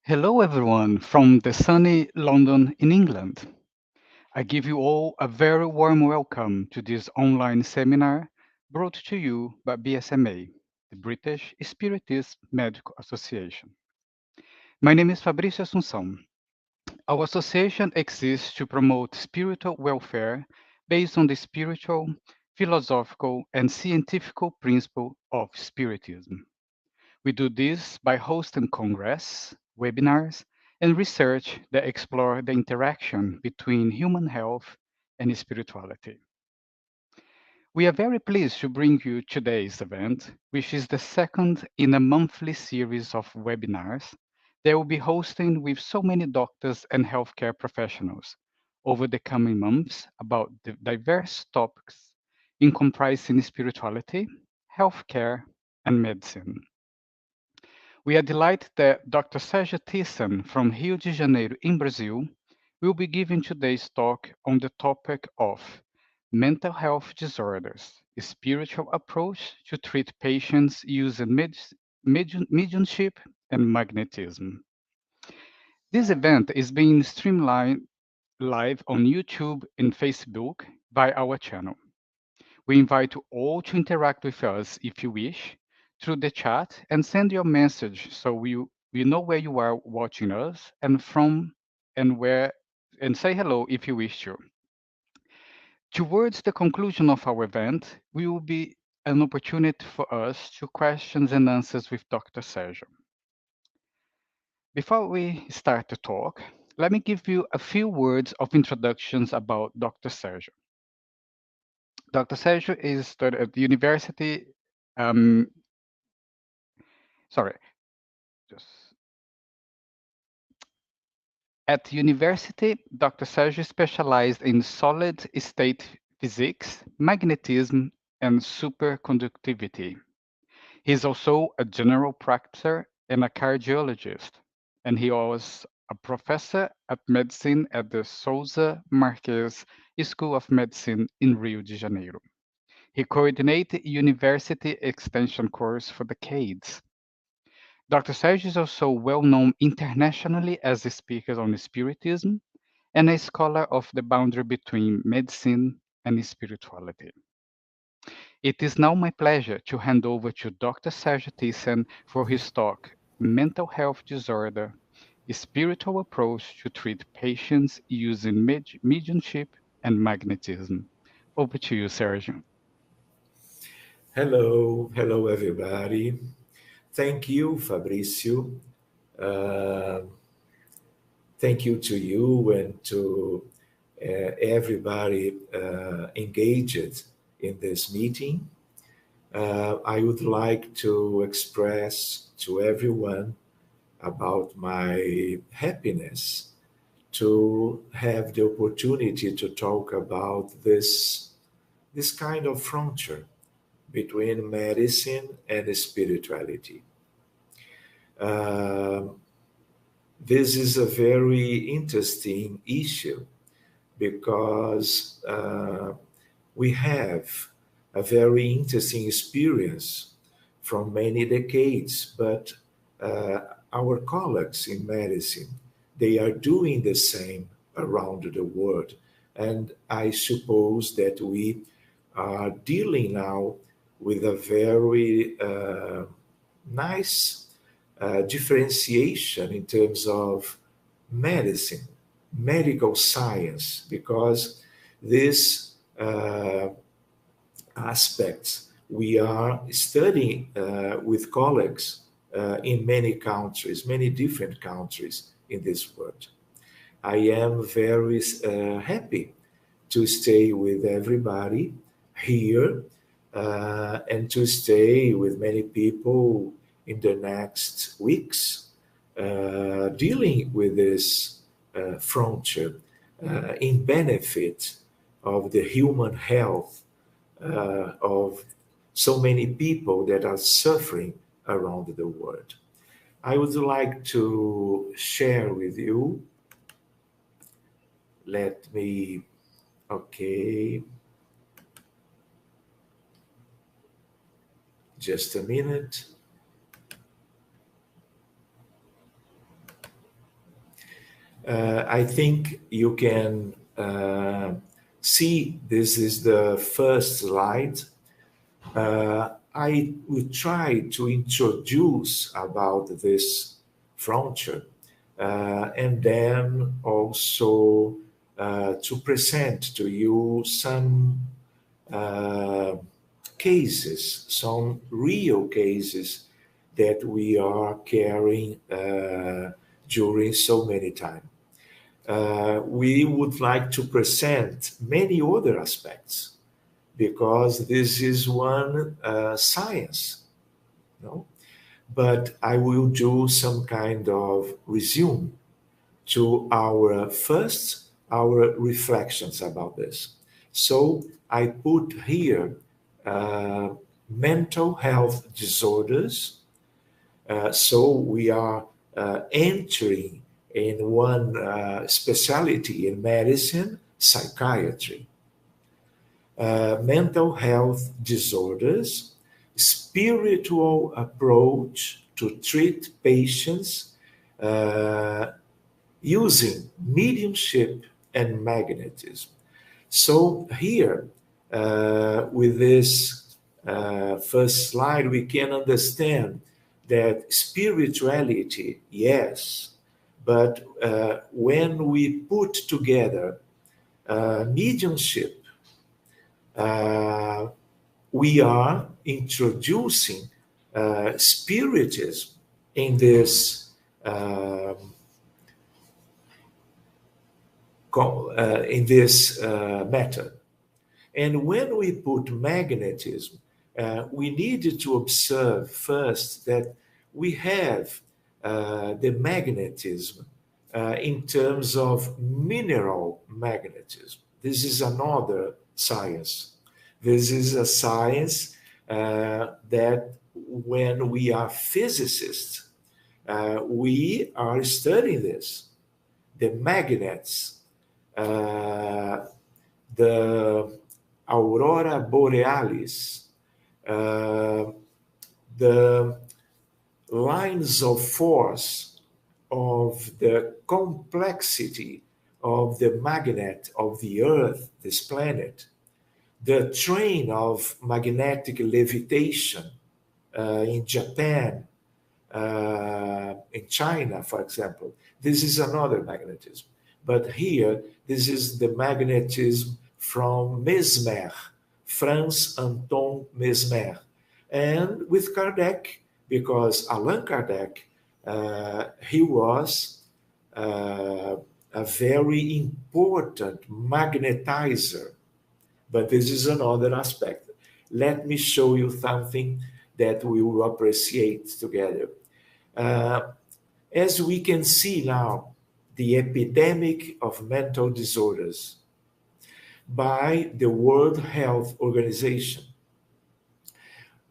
Hello, everyone, from the sunny London in England. I give you all a very warm welcome to this online seminar brought to you by BSMA, the British Spiritist Medical Association. My name is Fabrício Assunção. Our association exists to promote spiritual welfare based on the spiritual, philosophical, and scientific principle of Spiritism. We do this by hosting congress, webinars, and research that explore the interaction between human health and spirituality. We are very pleased to bring you today's event, which is the second in a monthly series of webinars that will be hosting with so many doctors and healthcare professionals over the coming months about the diverse topics in comprising spirituality, healthcare, and medicine. We are delighted that Dr. Sérgio Thyssen from Rio de Janeiro in Brazil will be giving today's talk on the topic of mental health disorders, a spiritual approach to treat patients using mediumship and magnetism. This event is being streamlined live on YouTube and Facebook by our channel. We invite you all to interact with us if you wish through the chat and send your message so we know where you are watching us and from and where and say hello if you wish to. Towards the conclusion of our event, we will be an opportunity for us to questions and answers with Dr. Sergio. Before we start the talk, let me give you a few words of introductions about Dr. Sergio. Dr. Sergio is studied at the University um, sorry, just at university, Dr. Sergio specialized in solid state physics, magnetism, and superconductivity. He is also a general practitioner and a cardiologist, and he was a professor of medicine at the Souza Marques School of Medicine in Rio de Janeiro. He coordinated university extension course for decades. Dr. Serge is also well known internationally as a speaker on Spiritism and a scholar of the boundary between medicine and spirituality. It is now my pleasure to hand over to Dr. Serge Thyssen for his talk, Mental Health Disorder, a Spiritual Approach to Treat Patients Using Mediumship and Magnetism. Over to you, Serge. Hello, everybody. Thank you, Fabricio. Uh, Thank you to you and to everybody engaged in this meeting. I would like to express to everyone about my happiness to have the opportunity to talk about this kind of frontier between medicine and spirituality. Um, this is a very interesting issue because we have a very interesting experience from many decades, but uh, our colleagues in medicine, they are doing the same around the world. And I suppose that we are dealing now with a very nice differentiation in terms of medicine, medical science, because these aspects we are studying with colleagues in many countries, many different countries in this world. I am very happy to stay with everybody here and to stay with many people in the next weeks dealing with this frontier in benefit of the human health of so many people that are suffering around the world. I would like to share with you. Let me, okay, just a minute. I think you can see this is the first slide. I will try to introduce about this frontier and then also to present to you some uh, cases, some real cases that we are carrying during so many time. We would like to present many other aspects because this is one science, no? But I will do some kind of resume to our reflections about this. So I put here uh, mental health disorders. So we are entering in one specialty in medicine, psychiatry, mental health disorders, spiritual approach to treat patients uh, using mediumship and magnetism. So here, with this first slide, we can understand that spirituality, yes, but when we put together mediumship, uh, we are introducing spiritism in this method. And when we put magnetism, we need to observe first that we have the magnetism in terms of mineral magnetism. This is another science. This is a science that when we are physicists, we are studying this. The magnets, the aurora borealis, the lines of force of the complexity of the magnet of the Earth, this planet, the train of magnetic levitation in Japan, in China, for example. This is another magnetism. But here, this is the magnetism from Mesmer, Franz Anton Mesmer. And with Kardec, because Allan Kardec, he was a very important magnetizer. But this is another aspect. Let me show you something that we will appreciate together. As we can see now, the epidemic of mental disorders by the World Health Organization.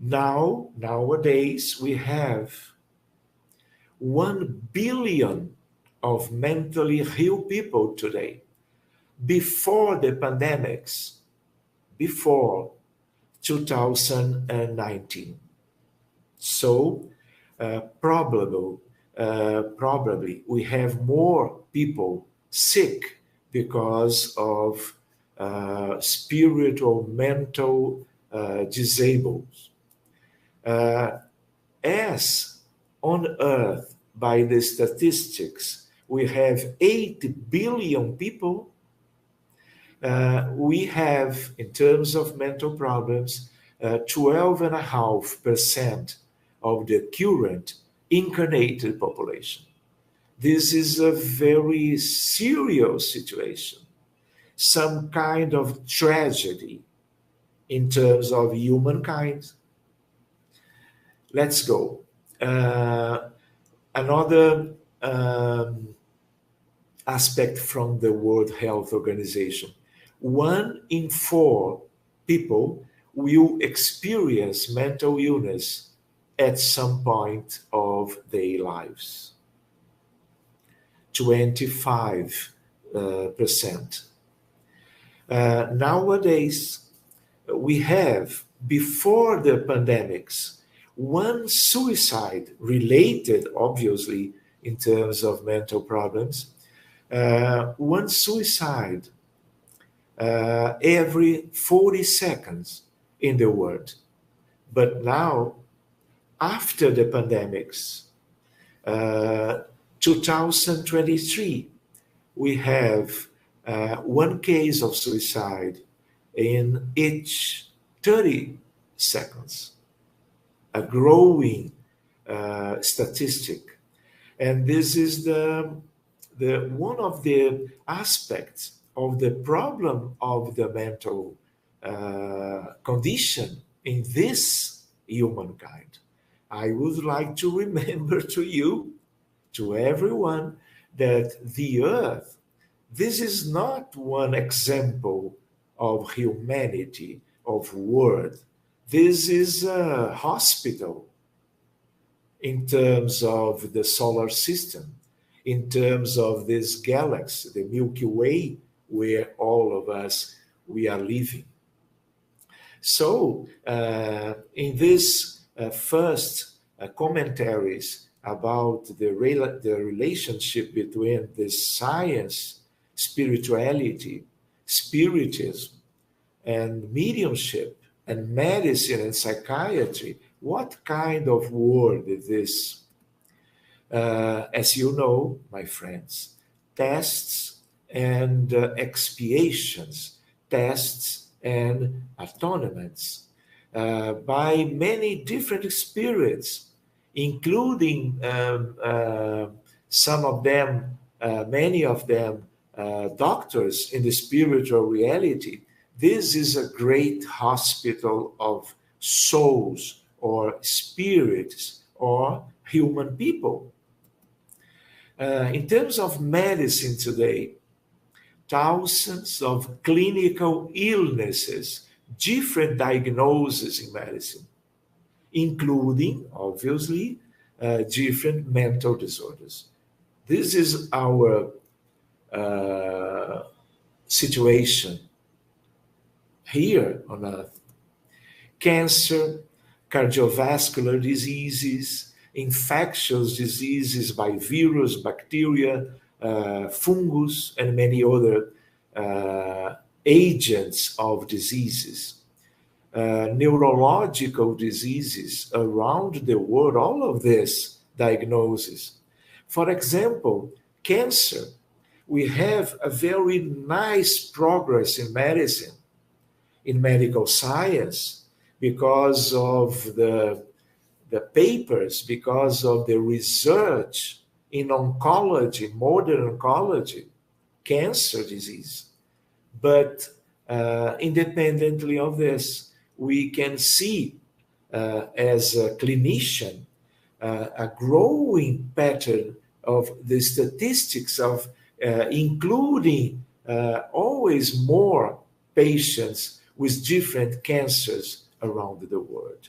Nowadays, we have 1 billion of mentally ill people today. Before the pandemics, before 2019. So, probably we have more people sick because of spiritual, mental disabled. As on Earth, by the statistics, we have 8 billion people. We have, in terms of mental problems, 12.5% of the current incarnated population. This is a very serious situation, some kind of tragedy in terms of humankind. Let's go. Another aspect from the World Health Organization. 1 in 4 people will experience mental illness at some point of their lives. 25%. Nowadays, we have, before the pandemics, 1 suicide related, obviously, in terms of mental problems, one suicide every 40 seconds in the world. But now, after the pandemics, uh, 2023, we have one case of suicide in each 30 seconds, a growing statistic. And this is the one of the aspects of the problem of the mental condition in this humankind. I would like to remember to you, to everyone, that the earth, this is not one example of humanity, of world. This is a hospital in terms of the solar system, in terms of this galaxy, the Milky Way, where all of us we are living. So, in this first commentaries about the relationship between the science, spirituality, spiritism, and mediumship, and medicine and psychiatry, what kind of world is this? As you know, my friends, tests and expiations, tests and atonements by many different spirits, including some of them, many of them, doctors in the spiritual reality. This is a great hospital of souls or spirits or human people. In terms of medicine today, thousands of clinical illnesses, different diagnoses in medicine, including, obviously, different mental disorders. This is our situation here on Earth. Cancer, cardiovascular diseases, infectious diseases by virus, bacteria, fungus, and many other agents of diseases. Neurological diseases around the world, all of this diagnosis. For example, cancer. We have a very nice progress in medicine, in medical science, because of the papers, because of the research in oncology, modern oncology, cancer disease. But independently of this, we can see as a clinician a growing pattern of the statistics of including always more patients with different cancers around the world.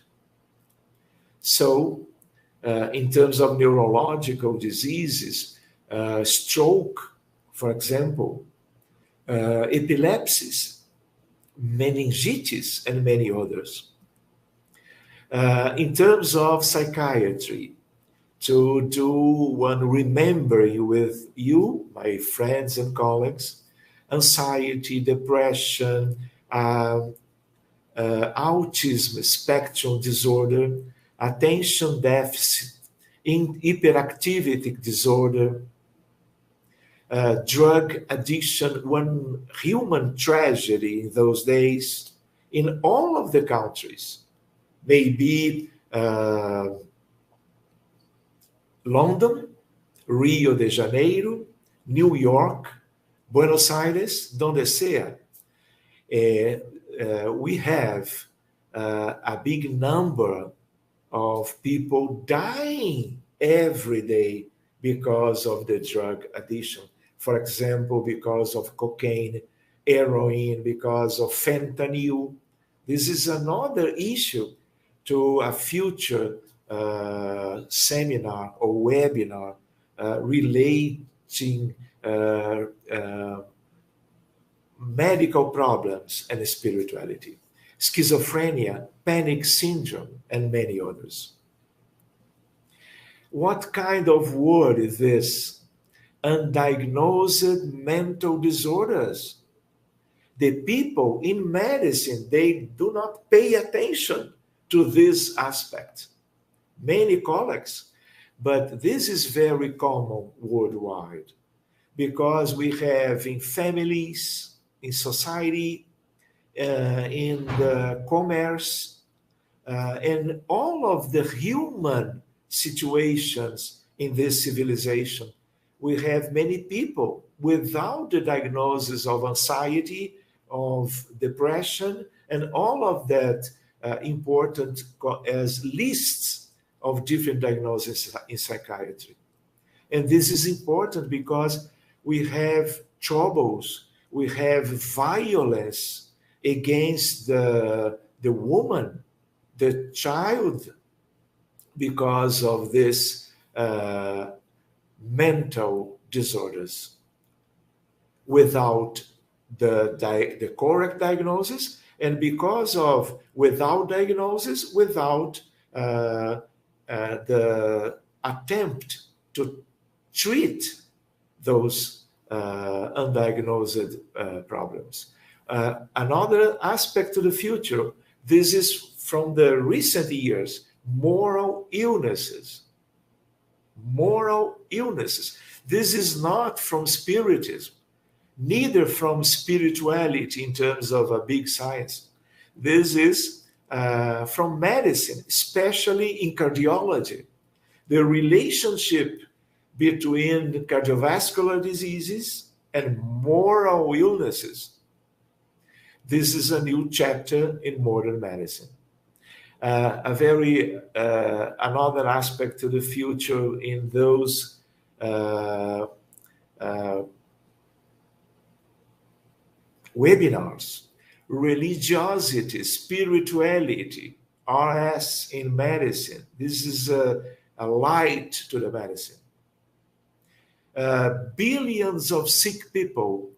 So, in terms of neurological diseases, stroke, for example, epilepsies, meningitis, and many others. In terms of psychiatry, to do one remembering with you, my friends and colleagues, anxiety, depression, autism spectrum disorder, attention deficit, hyperactivity disorder, drug addiction, one human tragedy in those days, in all of the countries. Maybe London, Rio de Janeiro, New York, Buenos Aires, donde sea. We have a big number of people dying every day because of the drug addiction. For example, because of cocaine, heroin, because of fentanyl. This is another issue to a future seminar or webinar relating medical problems and spirituality, schizophrenia, panic syndrome, and many others. What kind of world is this? undiagnosed mental disorders. The people in medicine, they do not pay attention to this aspect. Many colleagues, but this is very common worldwide because we have in families, in society, in the commerce, and all of the human situations in this civilization. We have many people without the diagnosis of anxiety, of depression, and all of that important as lists of different diagnoses in psychiatry. And this is important because we have troubles, we have violence against the woman, the child, because of this mental disorders without the correct diagnosis, and because of without diagnosis, without the attempt to treat those undiagnosed problems. Another aspect to the future, this is from the recent years, moral illnesses. Moral illnesses. This is not from Spiritism, neither from spirituality in terms of a big science. This is from medicine, especially in cardiology. The relationship between cardiovascular diseases and moral illnesses. This is a new chapter in modern medicine. Another aspect to the future in those webinars, religiosity, spirituality, RS in medicine. This is a light to the medicine. Billions of sick people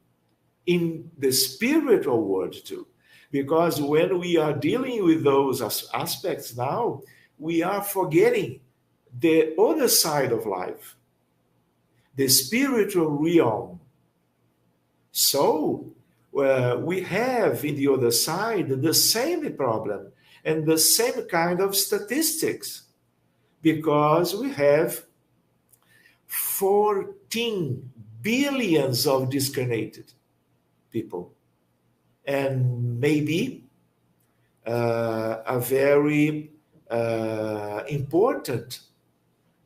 in the spiritual world too. Because when we are dealing with those aspects now, we are forgetting the other side of life, the spiritual realm. So we have in the other side the same problem and the same kind of statistics, because we have 14 billions of discarnated people. And maybe a very important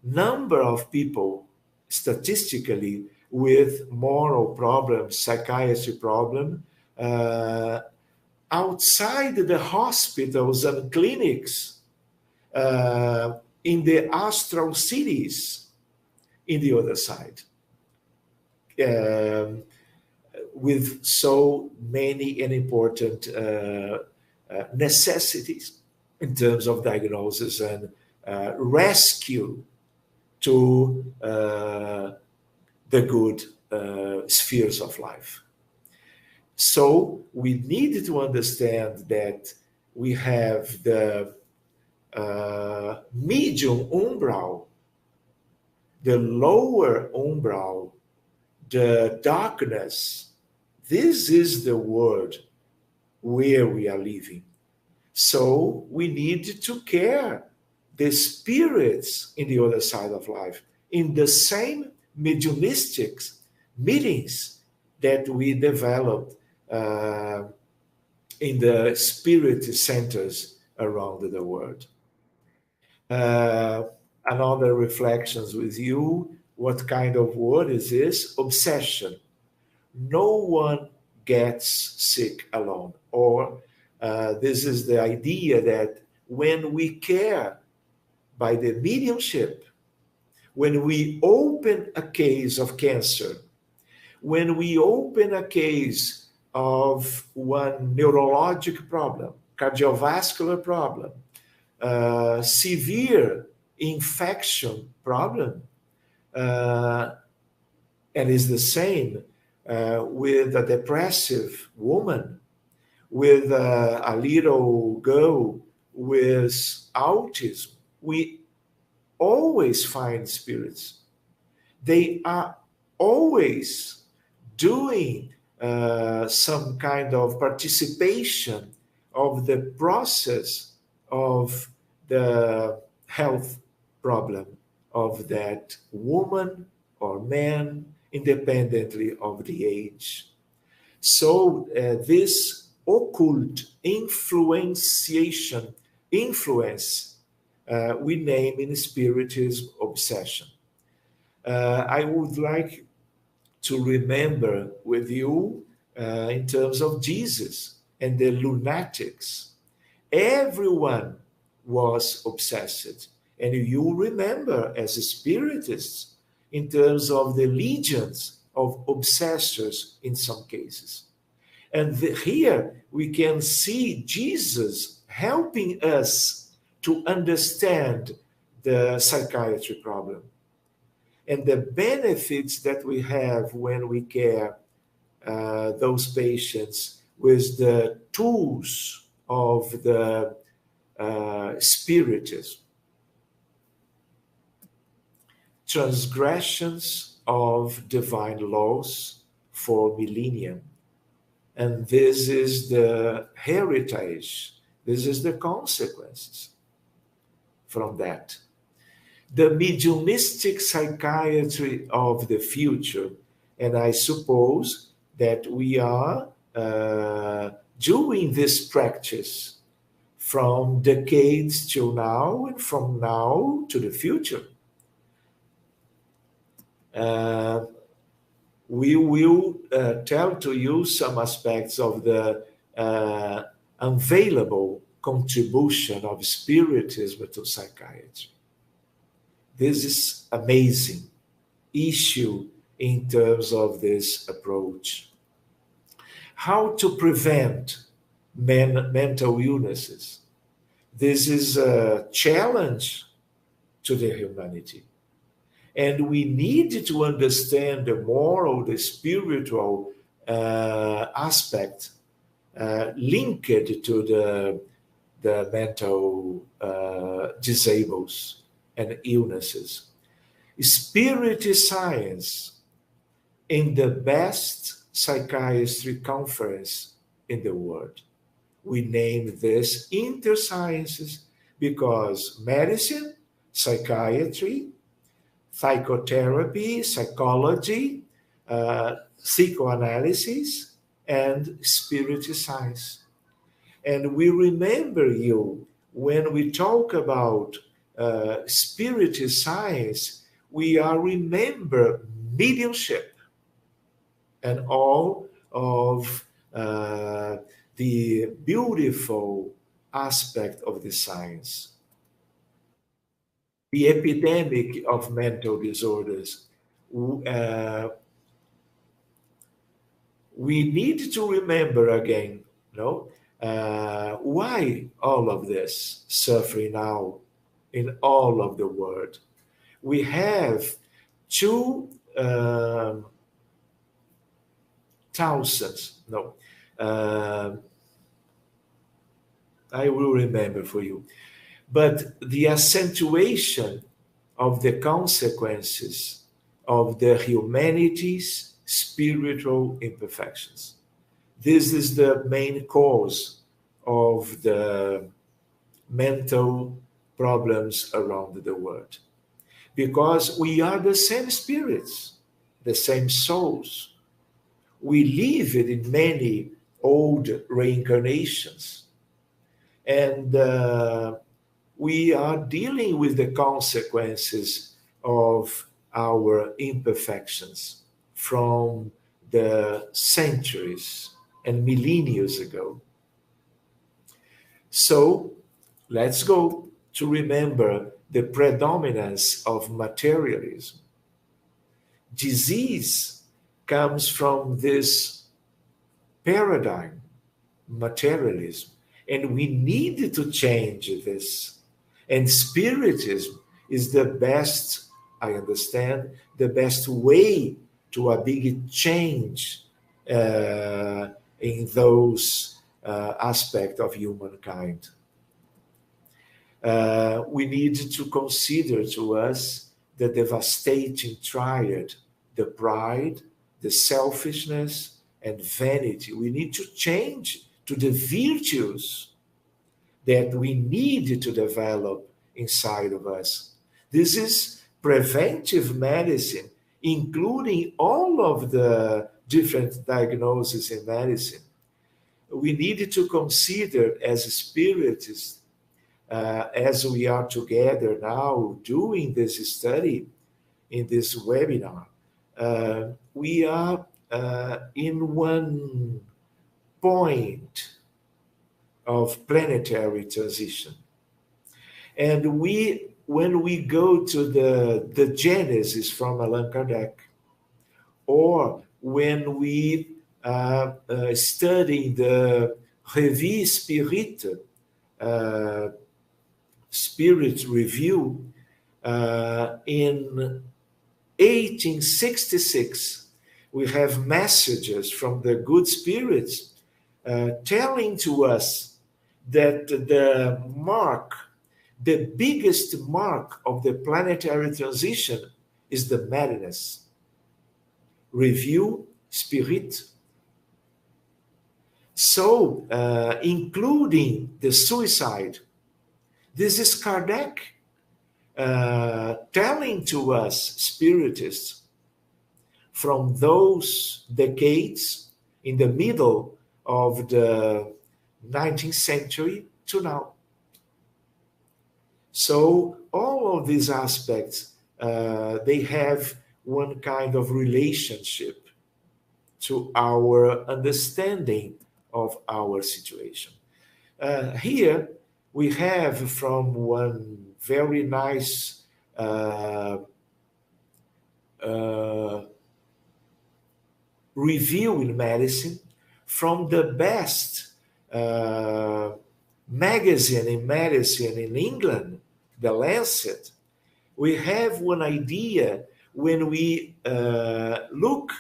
number of people statistically with moral problems, psychiatry problem, outside the hospitals and clinics, in the astral cities, in the other side. With so many and important necessities in terms of diagnosis and rescue to the good spheres of life. So we need to understand that we have the medium umbral, the lower umbral, the darkness. This is the world where we are living. So we need to care the spirits in the other side of life, in the same mediumistic meetings that we developed in the spirit centers around the world. Another reflections with you, what kind of word is this? Obsession. No one gets sick alone. Or this is the idea that when we care by the mediumship, when we open a case of cancer, when we open a case of one neurologic problem, cardiovascular problem, severe infection problem, and is the same with a depressive woman, with a little girl with autism. We always find spirits. They are always doing some kind of participation of the process of the health problem of that woman or man, independently of the age. So this occult influence, we name in Spiritism obsession. I would like to remember with you in terms of Jesus and the lunatics. Everyone was obsessed. And you remember as a Spiritist in terms of the legions of obsessors in some cases. And here we can see Jesus helping us to understand the psychiatry problem and the benefits that we have when we care those patients with the tools of the Spiritism. Transgressions of divine laws for millennia. And this is the heritage, this is the consequences from that. The mediumistic psychiatry of the future, and I suppose that we are doing this practice from decades till now and from now to the future. We will tell to you some aspects of the unavailable contribution of Spiritism to psychiatry. This is amazing issue in terms of this approach. How to prevent mental illnesses. This is a challenge to the humanity. And we need to understand the moral, the spiritual aspect linked to the mental disables and illnesses. Spiritist science in the best psychiatry conference in the world. We name this intersciences because medicine, psychiatry, psychotherapy, psychology, psychoanalysis, and Spiritist science. And we remember you when we talk about Spiritist science, we are remember mediumship and all of the beautiful aspect of the science. The epidemic of mental disorders. We need to remember again, why all of this suffering now in all of the world. We have 2,000, I will remember for you. But the accentuation of the consequences of the humanity's spiritual imperfections. This is the main cause of the mental problems around the world. Because we are the same spirits, the same souls. We live in many old reincarnations. And we are dealing with the consequences of our imperfections from the centuries and millennia ago. So let's go to remember the predominance of materialism. Disease comes from this paradigm, materialism, and we need to change this. And Spiritism is the best, I understand, the best way to a big change in those aspects of humankind. We need to consider to us the devastating triad, the pride, the selfishness, and vanity. We need to change to the virtues that we need to develop inside of us. This is preventive medicine, including all of the different diagnoses in medicine. We need to consider as spiritists, as we are together now doing this study in this webinar, we are in one point of planetary transition. And when we go to the Genesis from Allan Kardec, or when we study the Revue Spirit, Spirit Review, in 1866, we have messages from the good spirits telling to us that the biggest mark of the planetary transition is the madness. Review Spirit. So, including the suicide, this is Kardec telling to us, spiritists, from those decades in the middle of the 19th century to now. So all of these aspects, they have one kind of relationship to our understanding of our situation. Here we have from one very nice review in medicine from the best magazine in medicine in England, The Lancet. We have one idea when we look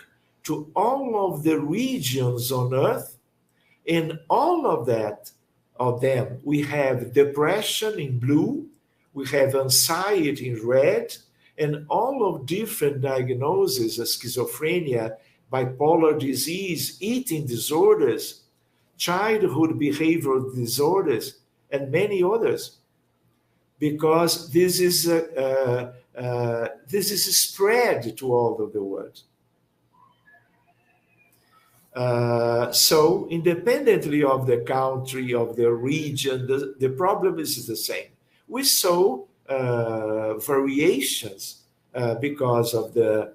to all of the regions on Earth. In all of them, we have depression in blue, we have anxiety in red, and all of different diagnoses of schizophrenia, bipolar disease, eating disorders, childhood behavioral disorders, and many others. Because this is spread to all of the world. So independently of the country, of the region, the problem is the same. We saw variations because of the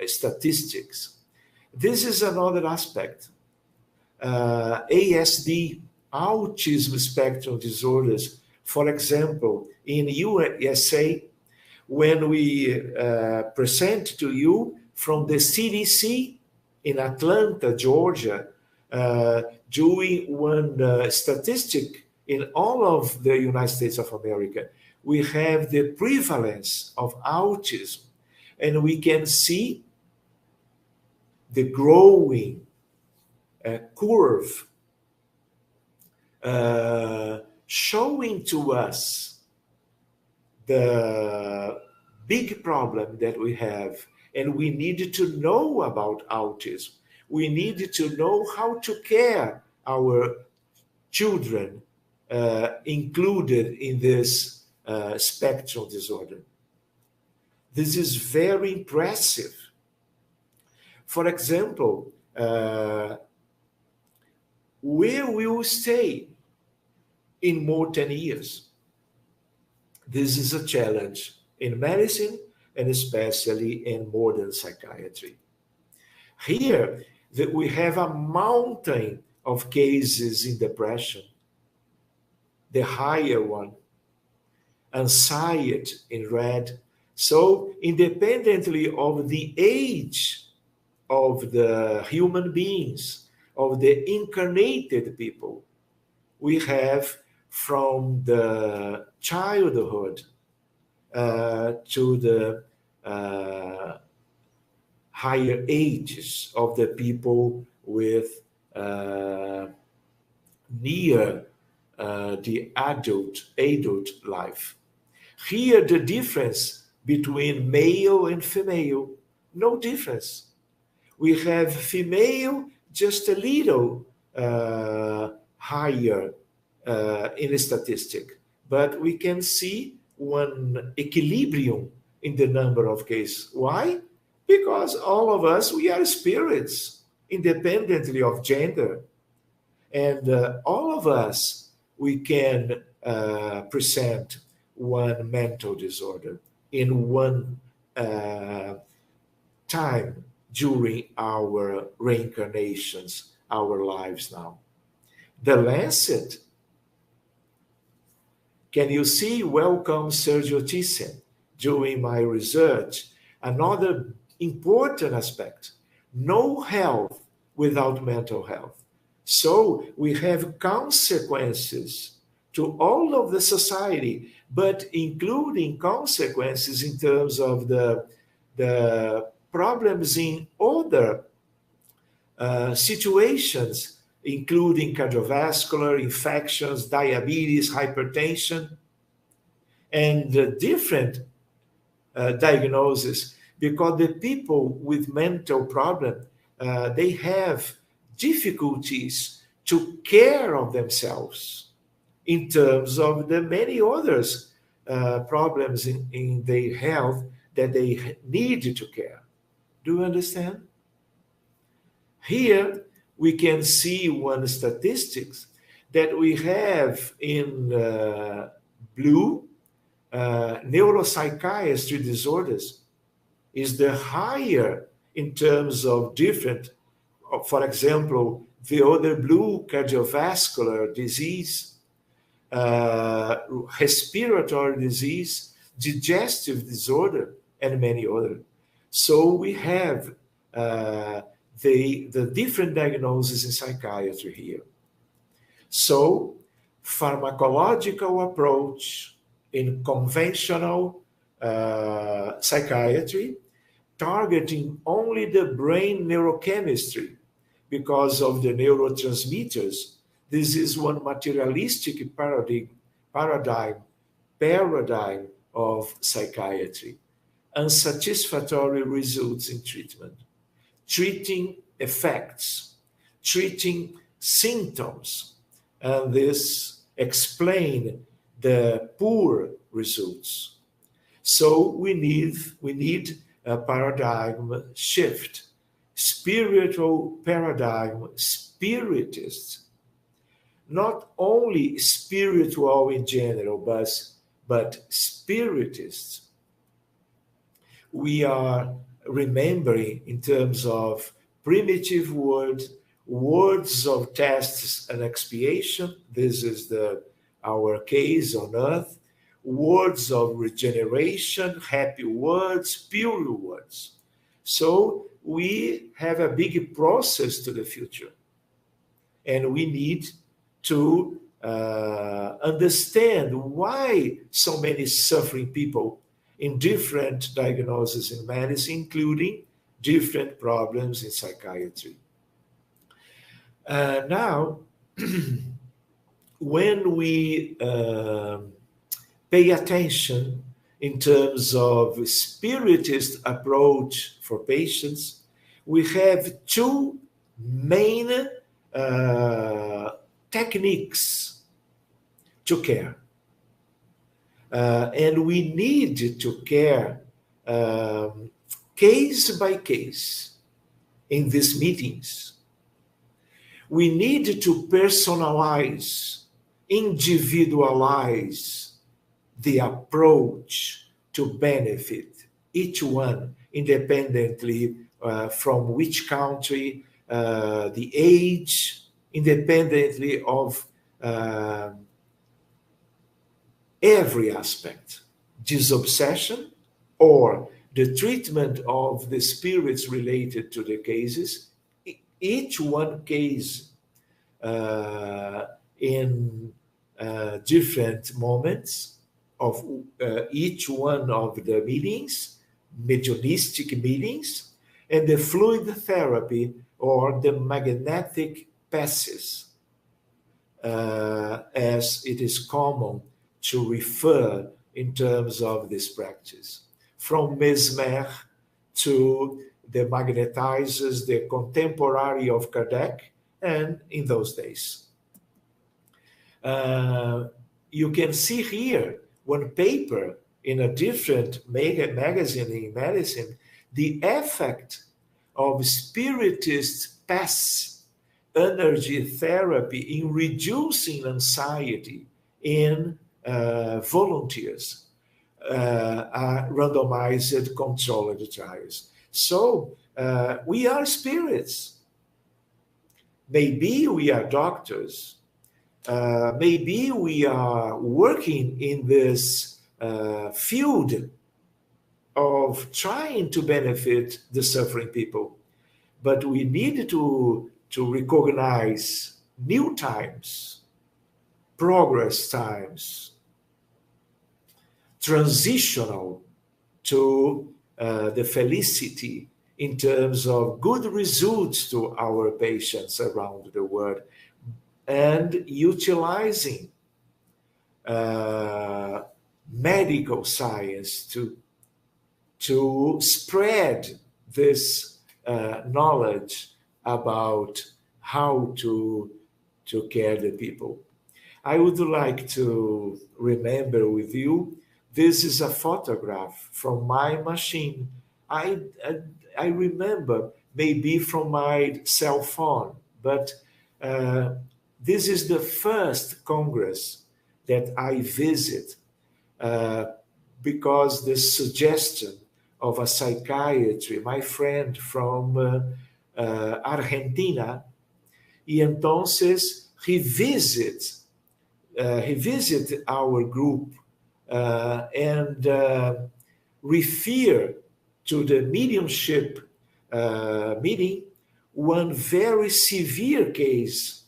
statistics. This is another aspect. ASD, autism spectrum disorders, for example, in USA, when we present to you from the CDC in Atlanta, Georgia, doing one statistic in all of the United States of America, we have the prevalence of autism, and we can see the growing curve showing to us the big problem that we have. And we need to know about autism. We need to know how to care our children included in this spectrum disorder. This is very impressive. For example, where will we stay in more 10 years? This is a challenge in medicine, and especially in modern psychiatry. Here, we have a mountain of cases in depression, the higher one, anxiety in red. So, independently of the age of the human beings, of the incarnated people, we have from the childhood to the higher ages of the people with near the adult life. Here, the difference between male and female, no difference. We have female just a little higher in the statistic, but we can see one equilibrium in the number of cases. Why? Because all of us, we are spirits, independently of gender. And all of us, we can present one mental disorder in one time during our reincarnations, our lives now. The Lancet, can you see? Welcome, Sergio Thyssen. During my research, another important aspect, no health without mental health. So we have consequences to all of the society, but including consequences in terms of the problems in other situations, including cardiovascular infections, diabetes, hypertension, and different diagnosis, because the people with mental problem, they have difficulties to care of themselves in terms of the many others problems in their health that they need to care. Do you understand? Here we can see one statistics that we have in blue, neuropsychiatry disorders is the higher in terms of different, for example, the other blue, cardiovascular disease, respiratory disease, digestive disorder, and many other. So we have the different diagnoses in psychiatry here. So pharmacological approach in conventional psychiatry, targeting only the brain neurochemistry because of the neurotransmitters. This is one materialistic paradigm of psychiatry. Unsatisfactory results in treatment. Treating effects, treating symptoms, and this explain the poor results. So we need a paradigm shift, spiritual paradigm, spiritists, not only spiritual in general, but spiritists. We are remembering in terms of primitive words of tests and expiation. This is our case on earth. Words of regeneration, happy words, pure words. So we have a big process to the future. And we need to understand why so many suffering people in different diagnoses in medicine, including different problems in psychiatry. Now, when we pay attention in terms of spiritist approach for patients, we have two main techniques to care. And we need to care case by case in these meetings. We need to personalize, individualize the approach to benefit each one independently from which country, the age, independently of every aspect. Disobsession or the treatment of the spirits related to the cases, each one case in different moments of each one of the meetings, mediumistic meetings, and the fluid therapy or the magnetic passes, as it is common to refer in terms of this practice, from mesmer to the magnetizers, the contemporary of Kardec, and in those days. You can see here one paper in a different magazine in medicine, the effect of Spiritist PASS energy therapy in reducing anxiety in volunteers, randomized controlled trials. So we are spirits. Maybe we are doctors. Maybe we are working in this field of trying to benefit the suffering people. But we need to recognize new times, progress times, transitional to the felicity in terms of good results to our patients around the world, and utilizing medical science to spread this knowledge about how to care the people. I would like to remember with you, this is a photograph from my machine. I remember maybe from my cell phone, but this is the first Congress that I visit because the suggestion of a psychiatry, my friend from Argentina, y entonces he visited our group and refer to the mediumship meeting one very severe case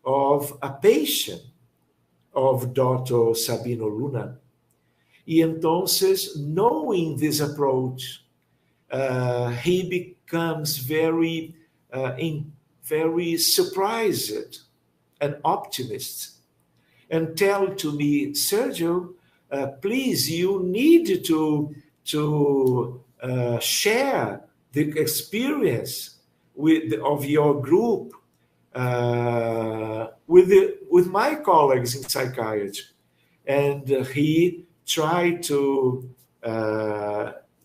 of a patient of Dr. Sabino Luna. Y entonces, knowing this approach, he becomes very surprised and optimist, and tell to me, Sergio, please, you need to share the experience of your group with my colleagues in psychiatry. And he tried to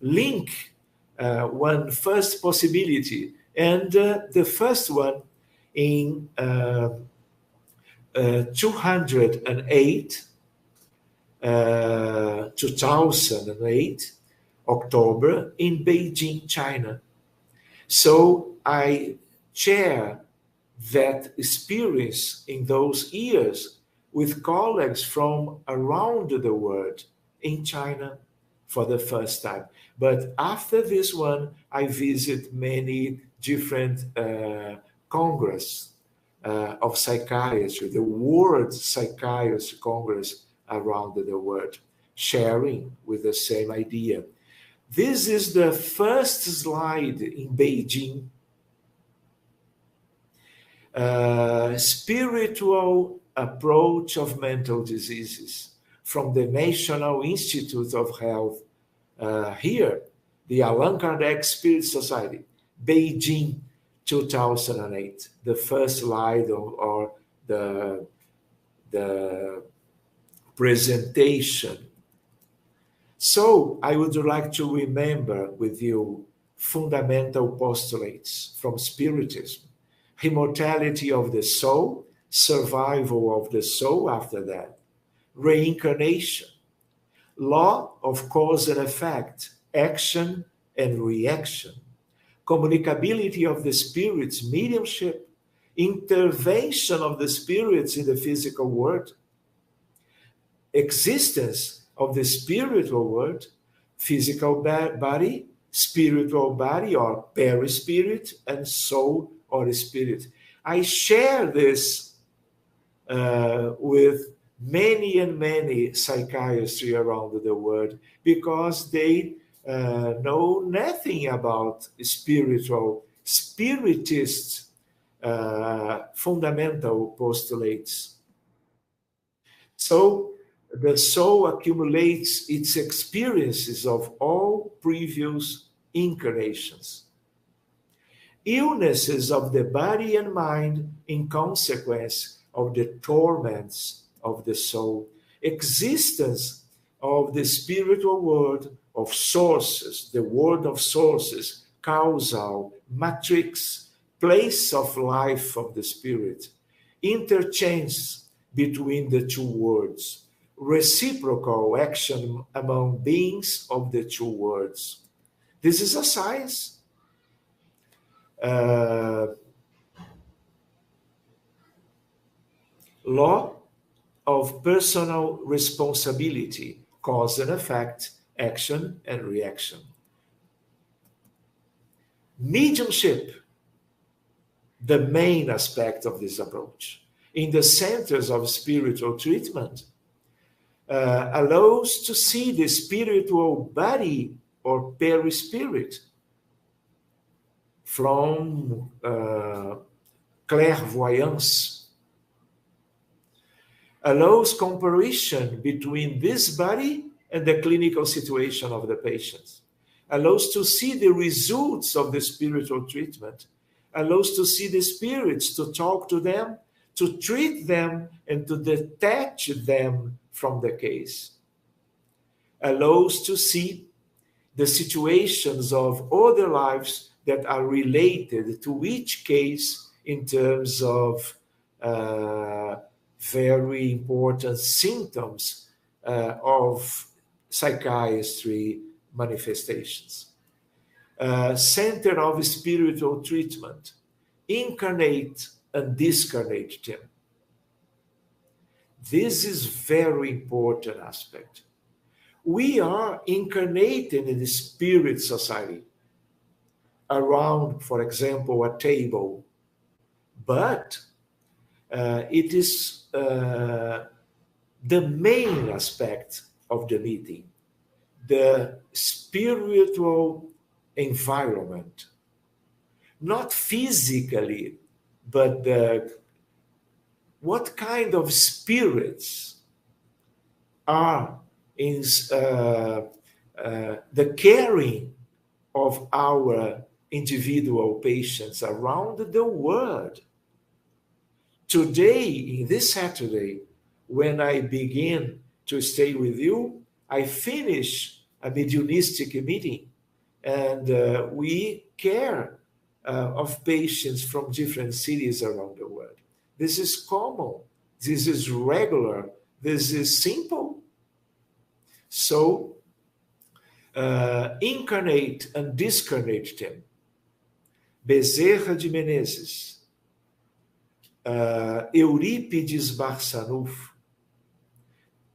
link one first possibility, and the first one in 2008, October, in Beijing, China. So I share that experience in those years with colleagues from around the world in China for the first time. But after this one, I visit many different congress of psychiatry, the World Psychiatry Congress around the world, sharing with the same idea. This is the first slide in Beijing. Spiritual approach of mental diseases from the National Institute of Health here, the Allan Kardec Spirit Society, Beijing, 2008. The first slide or the presentation. So I would like to remember with you fundamental postulates from Spiritism: immortality of the soul, survival of the soul after that, reincarnation, law of cause and effect, action and reaction, communicability of the spirits, mediumship, intervention of the spirits in the physical world, existence of the spiritual world, physical body, spiritual body or perispirit, and soul or spirit. I share this with many and many psychiatry around the world because they know nothing about spiritist fundamental postulates. So the soul accumulates its experiences of all previous incarnations. Illnesses of the body and mind in consequence of the torments of the soul, existence of the spiritual world of sources, the world of sources, causal, matrix, place of life of the spirit, interchange between the two worlds, reciprocal action among beings of the two worlds. This is a science. Law of personal responsibility, cause and effect, action and reaction. Mediumship, the main aspect of this approach, in the centers of spiritual treatment, allows to see the spiritual body or perispirit from clairvoyance, allows comparison between this body and the clinical situation of the patients, allows to see the results of the spiritual treatment, allows to see the spirits, to talk to them, to treat them, and to detach them from the case, allows to see the situations of other lives that are related to each case in terms of very important symptoms of psychiatry manifestations. Center of spiritual treatment, incarnate and discarnate them. This is very important aspect. We are incarnated in the spirit society around, for example, a table, but it is the main aspect of the meeting, the spiritual environment, not physically, but what kind of spirits are in the caring of our individual patients around the world. Today, in this Saturday, when I begin to stay with you, I finish a mediumistic meeting, and we care of patients from different cities around the world. This is common. This is regular. This is simple. So, incarnate and discarnate them. Bezerra de Menezes, Eurípides Barçanufo.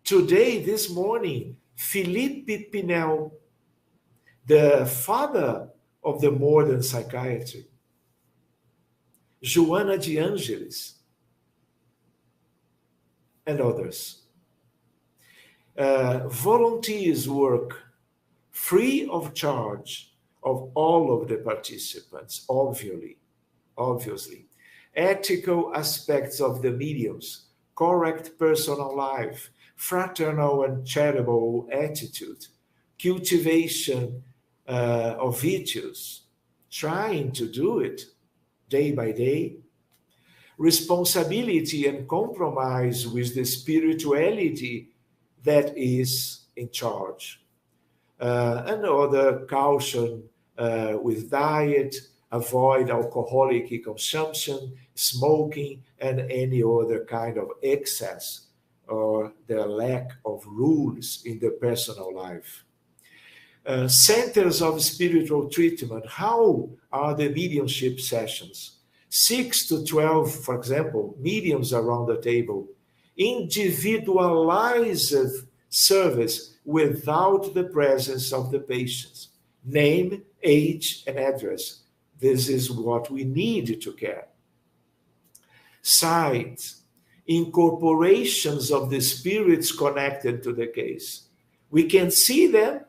Today, this morning, Felipe Pinel, the father of the modern psychiatry, Joana de Ângeles, and others. Volunteers work free of charge of all of the participants, obviously. Ethical aspects of the mediums, correct personal life, fraternal and charitable attitude, cultivation of virtues, trying to do it day by day, responsibility and compromise with the spirituality that is in charge, and other caution with diet, avoid alcoholic consumption, smoking, and any other kind of excess or the lack of rules in the personal life. Centers of spiritual treatment, how are the mediumship sessions? 6 to 12, for example, mediums around the table. Individualized service without the presence of the patients. Name, age, and address. This is what we need to care. Sight, incorporations of the spirits connected to the case. We can see them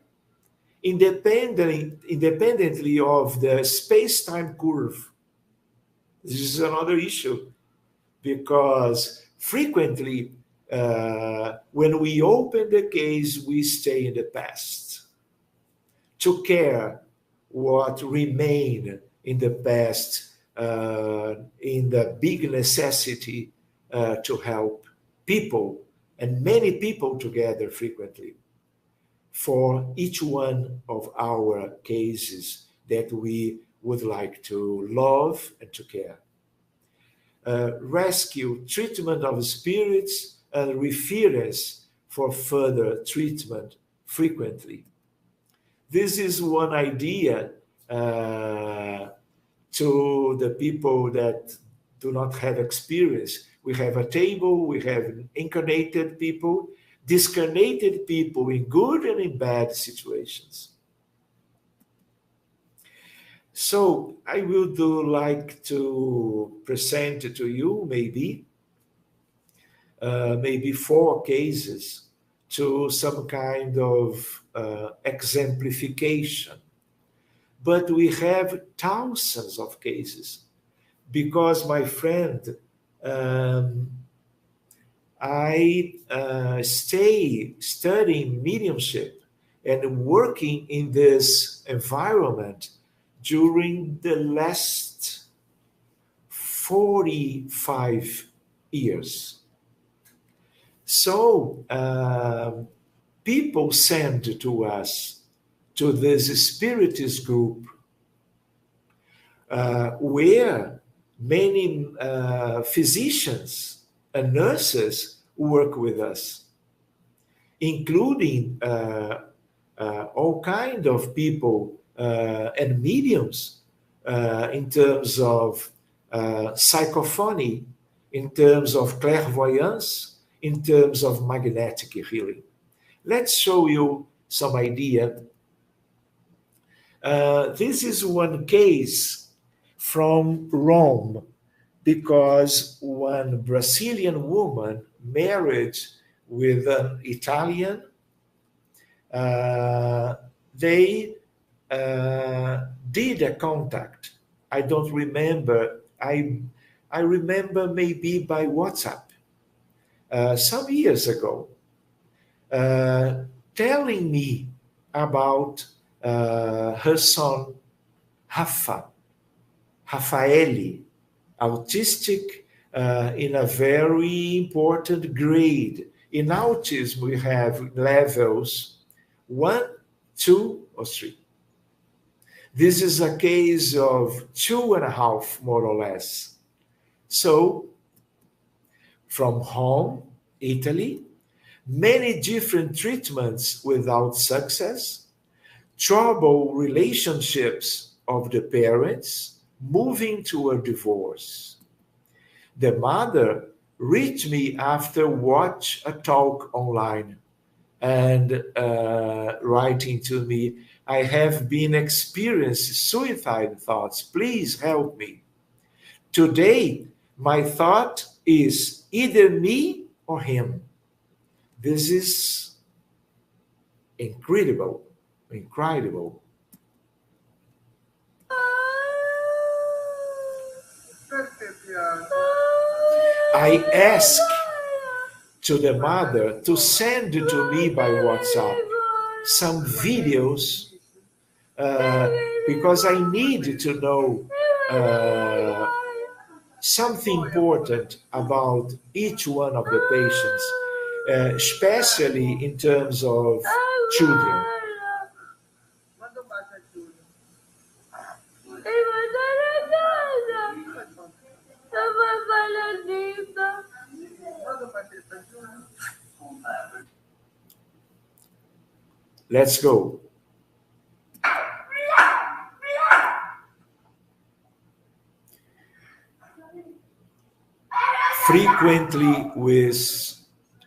independently of the space-time curve. This is another issue, because frequently when we open the case, we stay in the past to care what remained in the past, in the big necessity to help people and many people together frequently for each one of our cases that we would like to love and to care. Rescue, treatment of spirits, and reference for further treatment frequently. This is one idea to the people that do not have experience. We have a table, we have incarnated people, discarnated people in good and in bad situations. So I would like to present to you maybe 4 cases to some kind of exemplification. But we have thousands of cases because, my friend, I stay studying mediumship and working in this environment during the last 45 years. So people send to us, to this Spiritist group, where many physicians and nurses work with us, including all kind of people and mediums in terms of psychophony, in terms of clairvoyance, in terms of magnetic healing. Let's show you some idea. This is one case from Rome, because one Brazilian woman married with an Italian, they did a contact. I don't remember. I remember maybe by WhatsApp some years ago, telling me about her son, Raffaele, autistic in a very important grade. In autism, we have levels 1, 2, or 3. This is a case of 2.5, more or less. So, from home, Italy, many different treatments without success, troubled relationships of the parents, moving to a divorce. The mother reached me after watch a talk online and writing to me, I have been experiencing suicide thoughts. Please help me. Today, my thought is either me or him. This is incredible, incredible. I ask to the mother to send to me by WhatsApp some videos because I need to know something important about each one of the patients, especially in terms of children. Let's go. Frequently with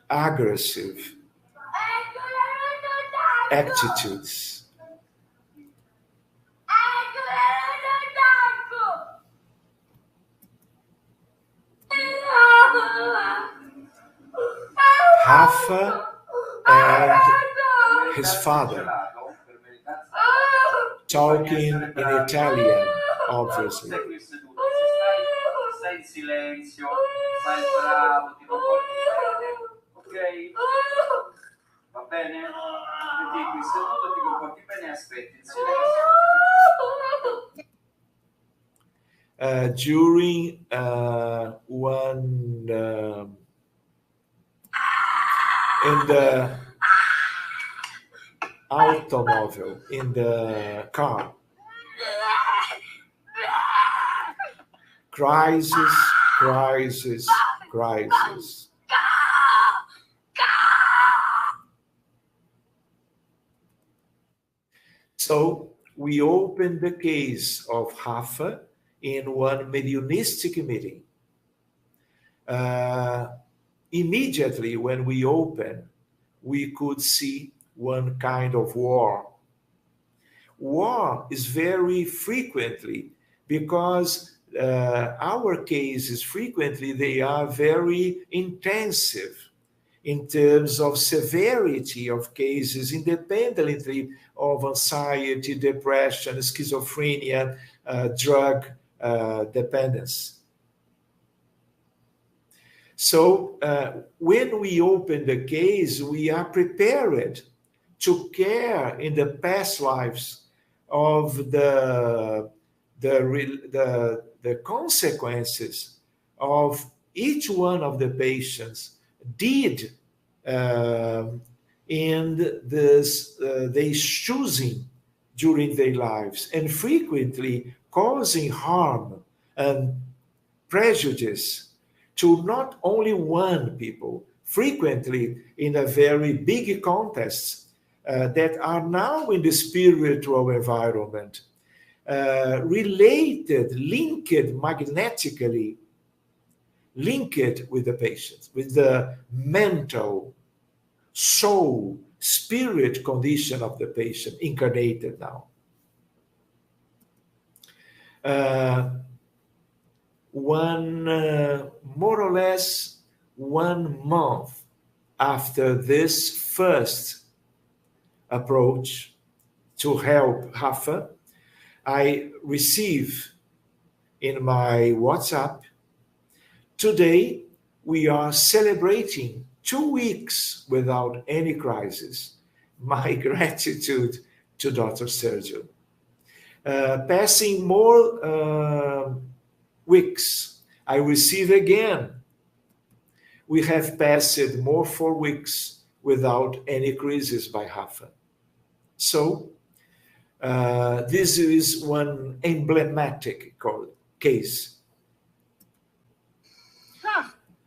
aggressive attitudes. Rafa and his father talking in Italian, obviously. Stai in silenzio, fai il bravo, ti comporti bene, ok? Va bene? Metti qui seduto, ti comporti bene e aspetti in silenzio. during one in the automobile, in the car. Crisis, crisis, crisis. So we opened the case of Rafa in one mediumistic meeting. Immediately when we opened, we could see one kind of war. War is very frequently, because our cases frequently, they are very intensive in terms of severity of cases, independently of anxiety, depression, schizophrenia, drug dependence. So when we open the case, we are prepared to care in the past lives of the consequences of each one of the patients did in this they choosing during their lives, and frequently causing harm and prejudice to not only one people, frequently in a very big context that are now in the spiritual environment, related, linked magnetically, linked with the patient, with the mental, soul, spirit condition of the patient, incarnated now. More or less 1 month after this first approach to help Rafa, I receive in my WhatsApp, today we are celebrating 2 weeks without any crisis. My gratitude to Dr. Sergio. Passing more weeks, I receive again. We have passed more 4 weeks without any crisis by Rafa. So this is one emblematic case.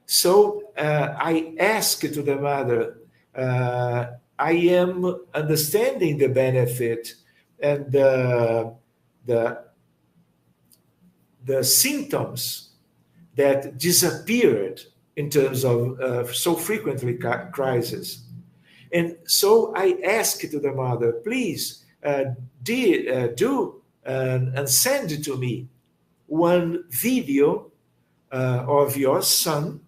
So I asked to the mother, I am understanding the benefit and the symptoms that disappeared in terms of so frequently crisis. And so I asked to the mother, please do and send to me one video of your son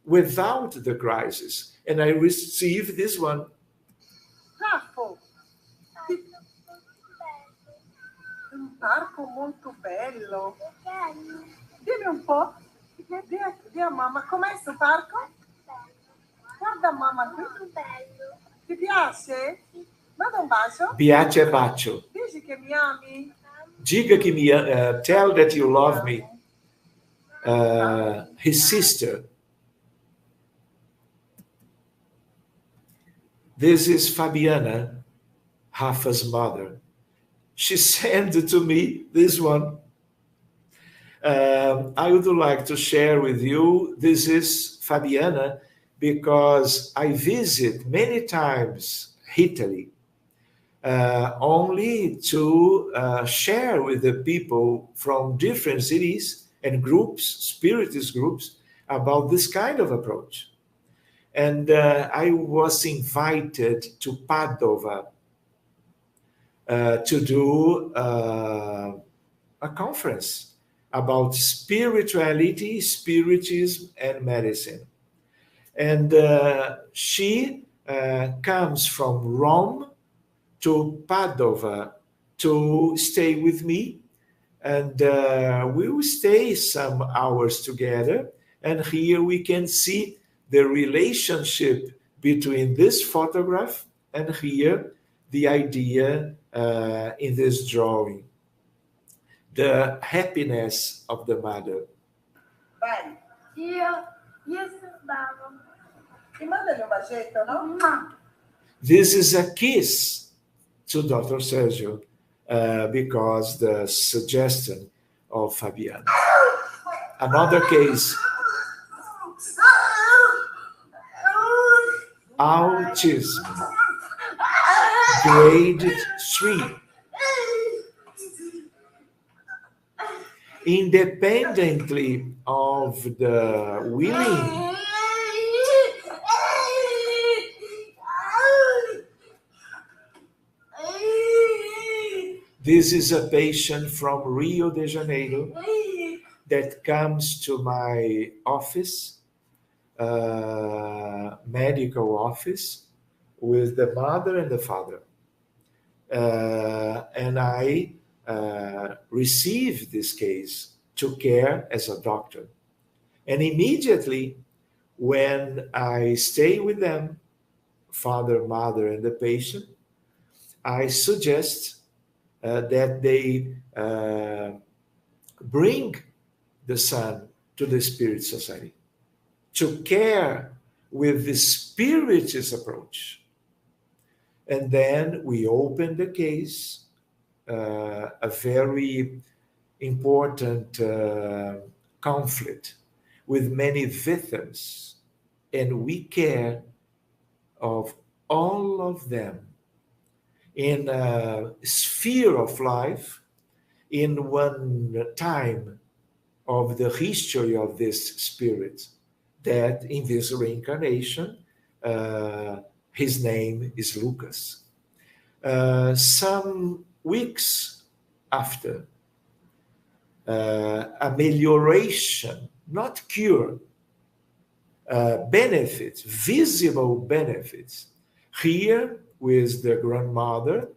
without the crisis. And I received this one. Rafa, un parco molto bello. Dimmi un po', di a mamma, com'è questo parco? Guarda mamma qui. Ti piace? Vado un bacio? Piace bacio. Dici che mi ami? Diga que me, tell that you love me. His sister. This is Fabiana, Rafa's mother. She sent to me this one. I would like to share with you, this is Fabiana, because I visit many times Italy, only to share with the people from different cities and groups, spiritist groups, about this kind of approach. And I was invited to Padova to do a conference about spirituality, spiritism, and medicine. And she comes from Rome to Padova to stay with me. And we will stay some hours together. And here we can see the relationship between this photograph and here the idea in this drawing. the happiness of the mother. Vai, Io sono e mandagli un bacetto, no? This is a kiss to Dr. Sergio because the suggestion of Fabian. Another case, autism, grade 3. Independently of the willing, this is a patient from Rio de Janeiro that comes to my office, medical office, with the mother and the father. And I received this case, took care as a doctor. And immediately when I stay with them, father, mother, and the patient, I suggest that they bring the son to the Spirit Society to care with the Spiritist approach. And then we open the case, a very important conflict with many victims, and we care of all of them in a sphere of life, in one time of the history of this spirit, that in this reincarnation, his name is Lucas. Some weeks after, amelioration, not cure, benefits, visible benefits, here with the grandmother,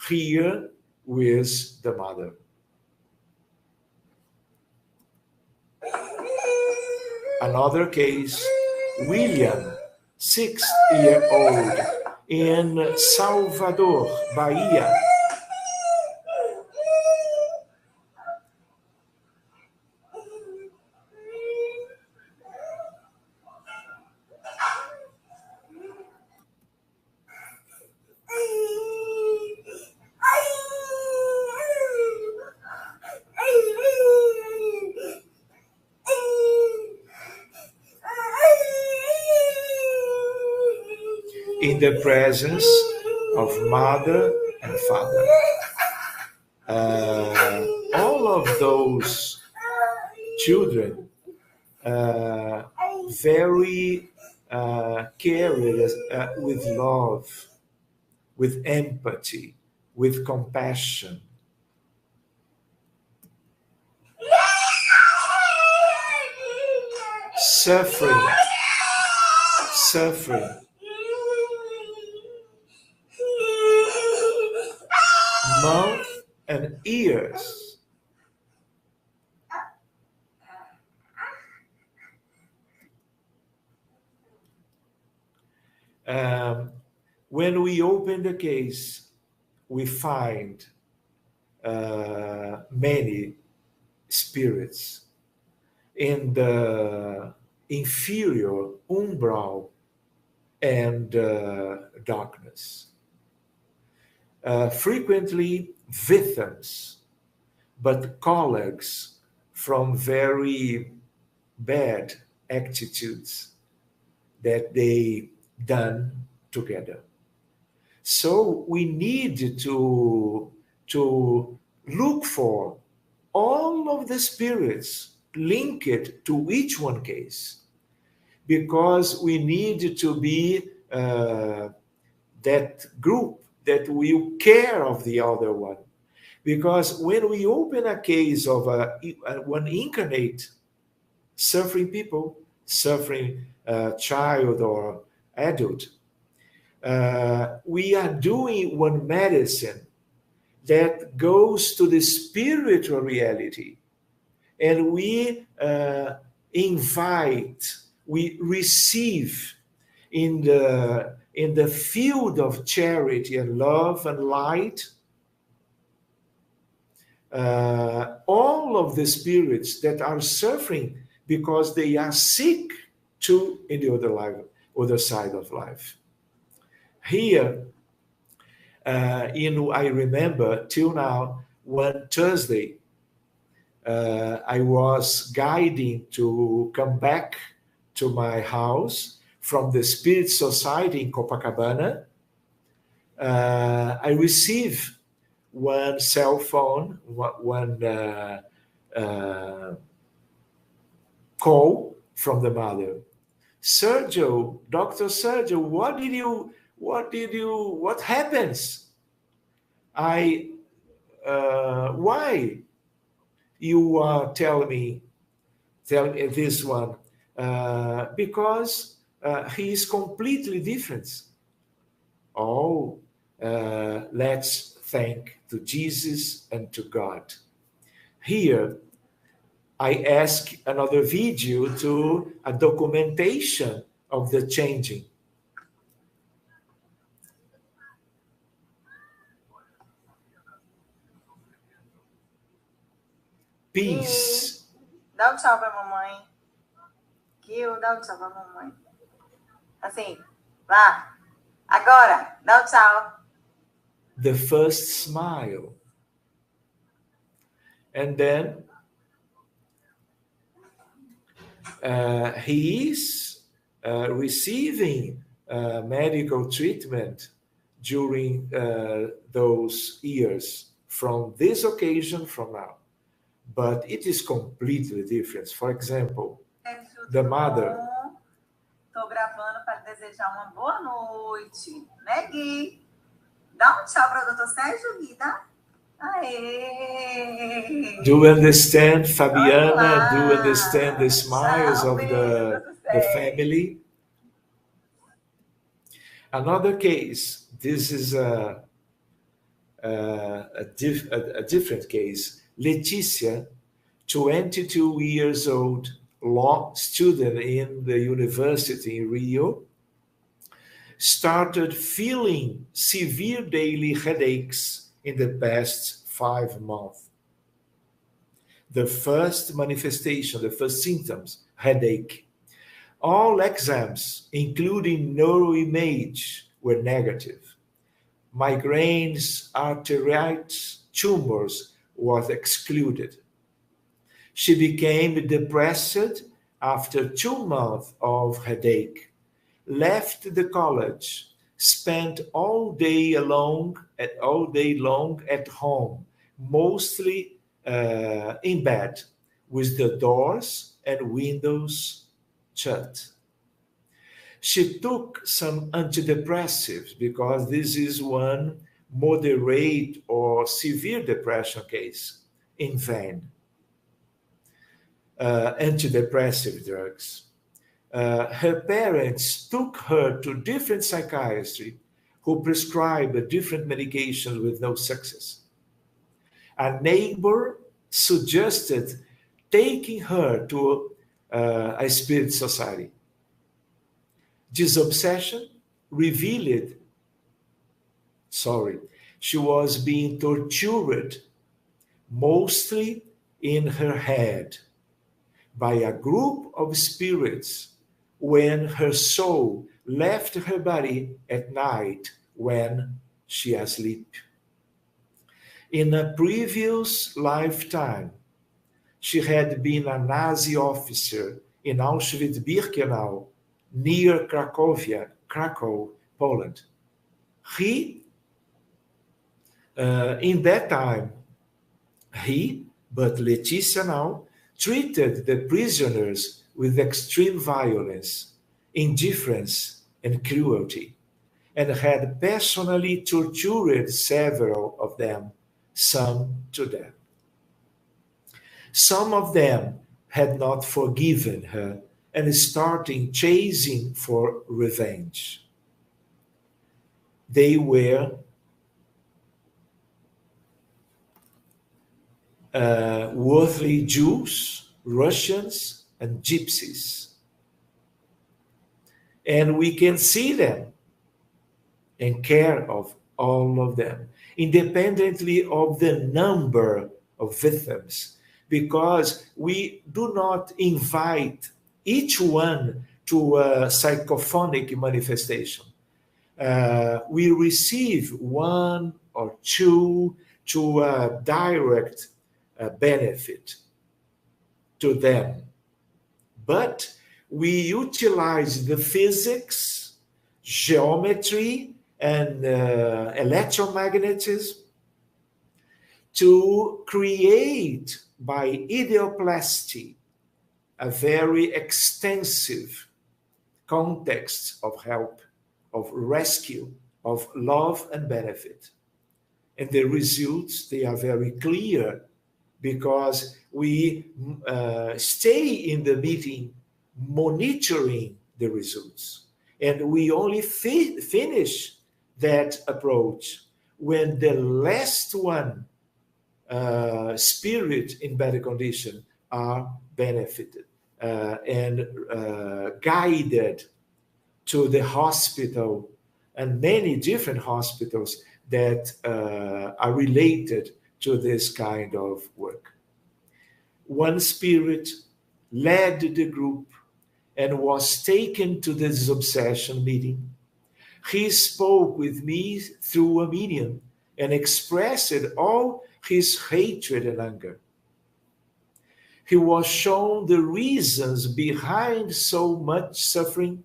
here with the mother. Another case, William, 6-year-old, in Salvador, Bahia. In the presence of mother and father. All of those children very carried with love, with empathy, with compassion. Suffering. Mouth and ears. When we open the case, we find many spirits in the inferior umbral and darkness. Frequently victims, but colleagues from very bad attitudes that they done together. So we need to look for all of the spirits linked to each one case, because we need to be that group that will care of the other one. Because when we open a case of one incarnate suffering people, suffering child or adult, we are doing one medicine that goes to the spiritual reality, and we invite, we receive in the field of charity and love and light all of the spirits that are suffering because they are sick too in the other side of life. Here, I remember till now, one Thursday, I was guiding to come back to my house from the Spirit Society in Copacabana. I received one cell phone, one call from the mother. Sergio, Dr. Sergio, what happens? Why you are telling me this one? Because he is completely different. Oh, let's thank to Jesus and to God. Here, I ask another video to a documentation of the changing. Peace. Dá um tchau pra mamãe. Gil, dá um tchau pra mamãe. Assim, vá. Agora, dá um tchau. The first smile. And then he is receiving medical treatment during those years from this occasion from now. But it is completely different. For example, the mother. Tô gravando para desejar uma boa noite, né, Gui? Dá um tchau para o Dr. Sérgio, Gui, tá? Aê! Do you understand, Fabiana? Do you understand the smiles of the family? Another case, this is a different case. Leticia, 22 years old, law student in the university in Rio, started feeling severe daily headaches in the past 5 months. The first manifestation, the first symptoms, headache. All exams, including neuroimage, were negative. Migraines, arteritis, tumors was excluded. She became depressed after 2 months of headache, left the college, spent all day long at home, mostly in bed, with the doors and windows shut. She took some antidepressives because this is one moderate or severe depression case, in vain. Antidepressive drugs. Her parents took her to different psychiatrists who prescribed different medications with no success. A neighbor suggested taking her to a spirit society. This obsession revealed, she was being tortured, mostly in her head, by a group of spirits when her soul left her body at night when she is asleep. In a previous lifetime, she had been a Nazi officer in Auschwitz-Birkenau, near Krakow, Poland. In that time, but Leticia now, treated the prisoners with extreme violence, indifference, and cruelty, and had personally tortured several of them, some to death. Some of them had not forgiven her and started chasing for revenge. They were worldly Jews, Russians, and gypsies. And we can see them and care of all of them, independently of the number of victims, because we do not invite each one to a psychophonic manifestation. We receive one or two to a direct benefit to them. But we utilize the physics, geometry, and electromagnetism to create by ideoplasty a very extensive context of help, of rescue, of love and benefit. And the results, they are very clear, because we stay in the meeting monitoring the results. And we only finish that approach when the last one spirit in better condition are benefited and guided to the hospital, and many different hospitals that are related to this kind of work. One spirit led the group and was taken to the disobsession meeting. He spoke with me through a medium and expressed all his hatred and anger. He was shown the reasons behind so much suffering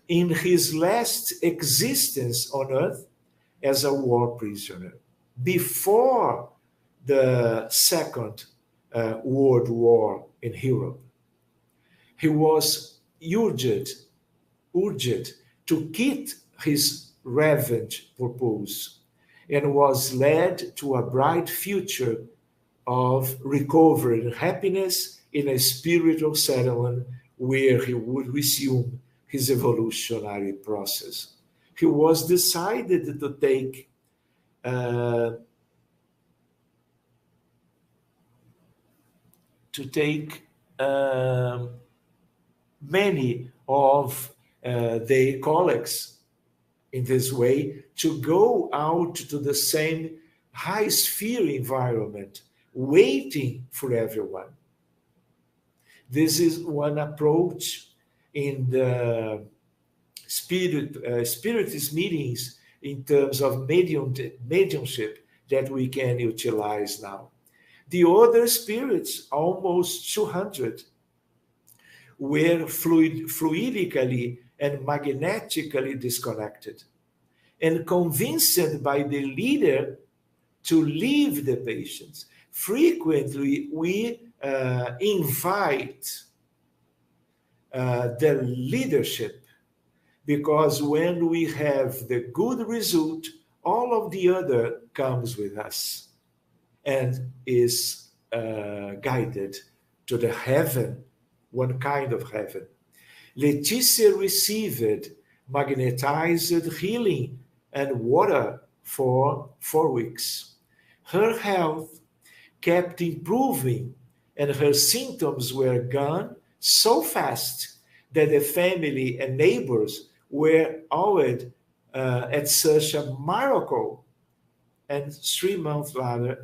in his last existence on earth as a war prisoner, before the Second World War in Europe. He was urged to quit his revenge purpose and was led to a bright future of recovery and happiness in a spiritual settlement where he would resume his evolutionary process. He was decided to take many of their colleagues in this way to go out to the same high sphere environment, waiting for everyone. This is one approach in the Spiritist meetings in terms of mediumship that we can utilize now. The other spirits, almost 200, were fluidically and magnetically disconnected and convinced by the leader to leave the patients. Frequently, we invite the leadership, because when we have the good result, all of the other comes with us and is guided to the heaven, one kind of heaven. Leticia received magnetized healing and water for 4 weeks. Her health kept improving and her symptoms were gone so fast that the family and neighbors were awed at such a miracle. And 3 months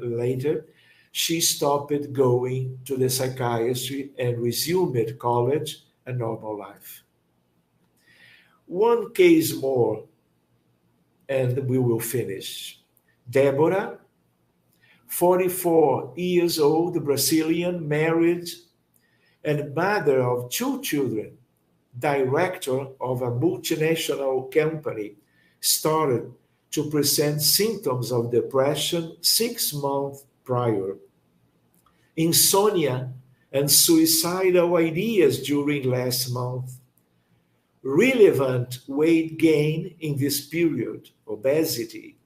later, she stopped going to the psychiatry and resumed college and normal life. One case more, and we will finish. Deborah, 44 years old, Brazilian, married, and mother of 2 children, director of a multinational company, started to present symptoms of depression 6 months prior. Insomnia and suicidal ideas during last month. Relevant weight gain in this period, obesity.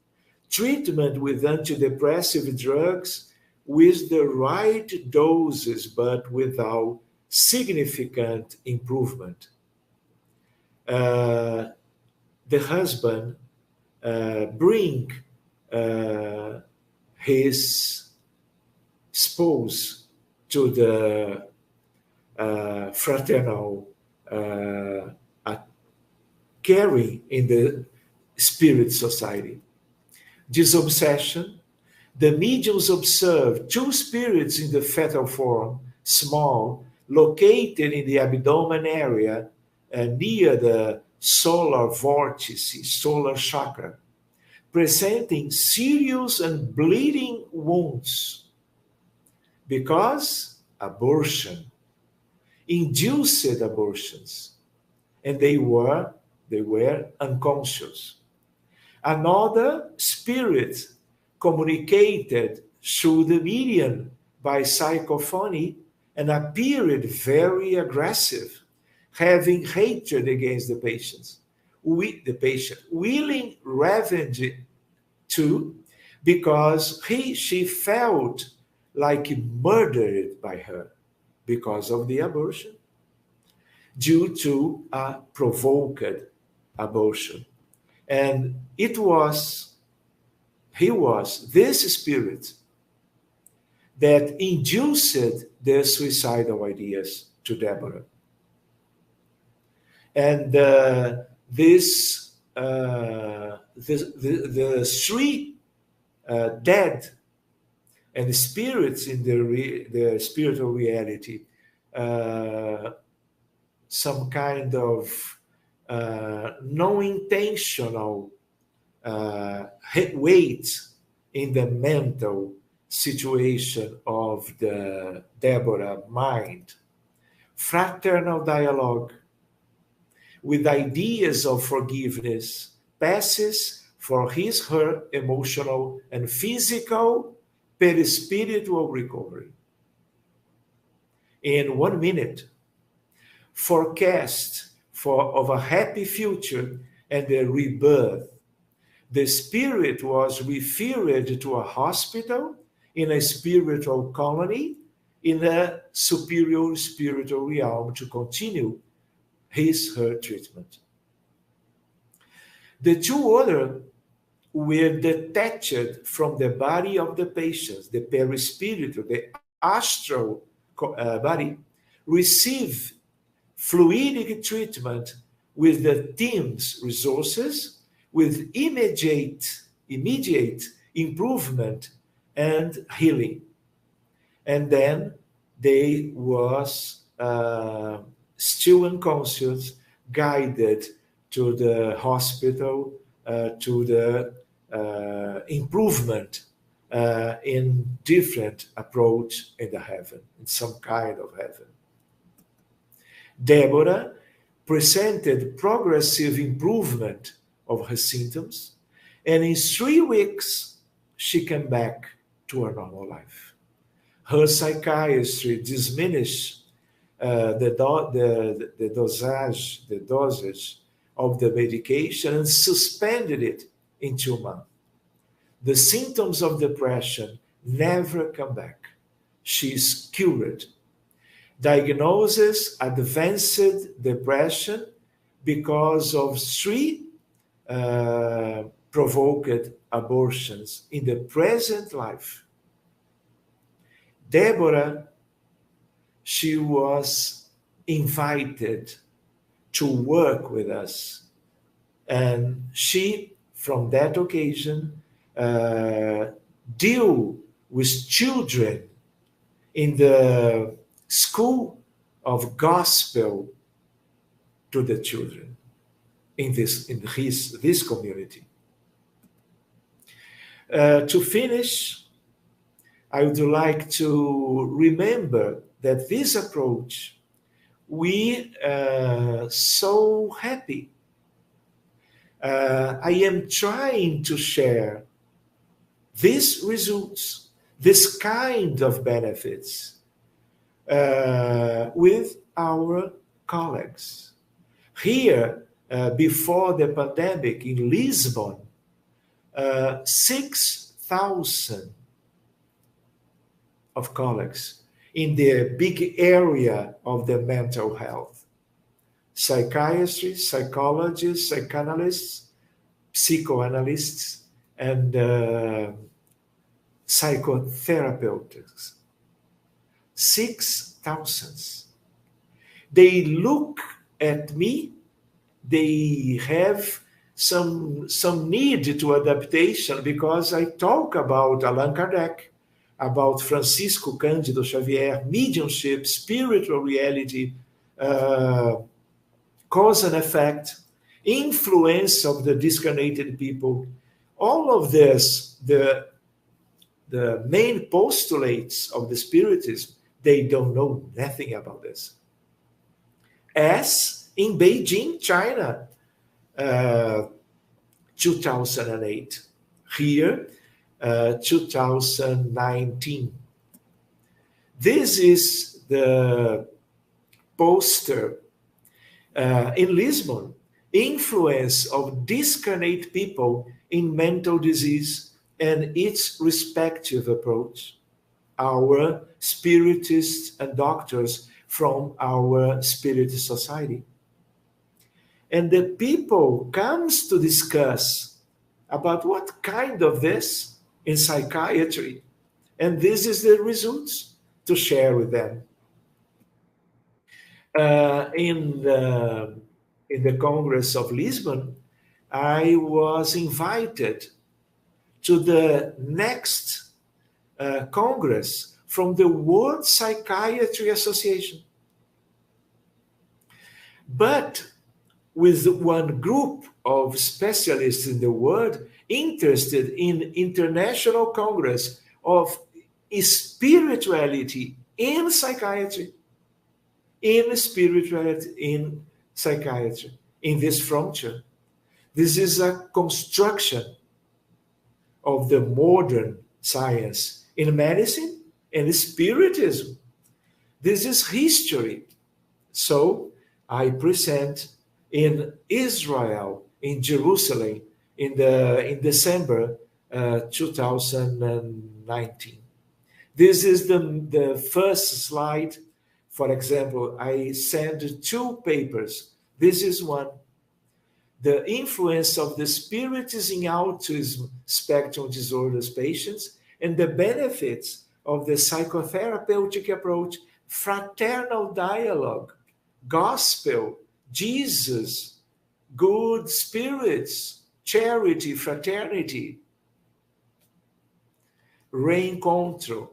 Treatment with antidepressive drugs with the right doses but without significant improvement. The husband bring his spouse to the fraternal caring in the spirit society. Disobsession. The mediums observed two spirits in the fetal form, small, located in the abdomen area near the solar vortex, solar chakra, presenting serious and bleeding wounds because abortion, induced abortions, and they were unconscious. Another spirit communicated through the medium by psychophony and appeared very aggressive, having hatred against the patient, willing revenge too, because she felt like murdered by her because of the abortion, due to a provoked abortion. And he was this spirit that induced the suicidal ideas to Deborah. And the three dead and the spirits in the spiritual reality, some kind of non-intentional weight in the mental situation of the Deborah mind. Fraternal dialogue with ideas of forgiveness passes for her emotional and physical perispiritual recovery. In 1 minute, forecast of a happy future and the rebirth. The spirit was referred to a hospital, in a spiritual colony, in a superior spiritual realm to continue her treatment. The two others were detached from the body of the patients, the perispiritual, the astral body, receive fluidic treatment with the team's resources, with immediate improvement and healing. And then they was still unconscious, guided to the hospital, to the improvement in different approach in the heaven, in some kind of heaven. Deborah presented progressive improvement of her symptoms, and in 3 weeks, she came back to her normal life. Her psychiatry diminished the dosage of the medication and suspended it in 2 months. The symptoms of depression never come back. She is cured. Diagnosis advanced depression because of 3 provoked abortions in the present life. Deborah, she was invited to work with us. And she, from that occasion, deal with children in the school of gospel to the children in this community. To finish, I would like to remember that this approach, we are so happy. I am trying to share these results, this kind of benefits with our colleagues. Here, before the pandemic in Lisbon, 6,000 of colleagues in the big area of the mental health. Psychiatrists, psychologists, psychanalysts, psychoanalysts, and psychotherapeutics. 6,000. They look at me, they have some need to adaptation, because I talk about Allan Kardec, about Francisco Cândido Xavier, mediumship, spiritual reality, cause and effect, influence of the discarnated people. All of this, the main postulates of the Spiritism, they don't know nothing about this. As in Beijing, China, 2008. Here, 2019. This is the poster in Lisbon, influence of discarnate people in mental disease and its respective approach. Our spiritists and doctors from our Spiritist Society. And the people comes to discuss about what kind of this in psychiatry. And this is the results to share with them. In the Congress of Lisbon, I was invited to the next Congress from the World Psychiatry Association. But with one group of specialists in the world interested in International Congress of Spirituality in Psychiatry, in spirituality in psychiatry, in this frontier. This is a construction of the modern science in medicine and Spiritism. This is history. So I present in Israel, in Jerusalem, in December 2019. This is the first slide. For example, I sent 2 papers. This is one. The influence of the Spiritism in autism spectrum disorders patients and the benefits of the psychotherapeutic approach, fraternal dialogue, gospel, Jesus, good spirits, charity, fraternity, reencontro,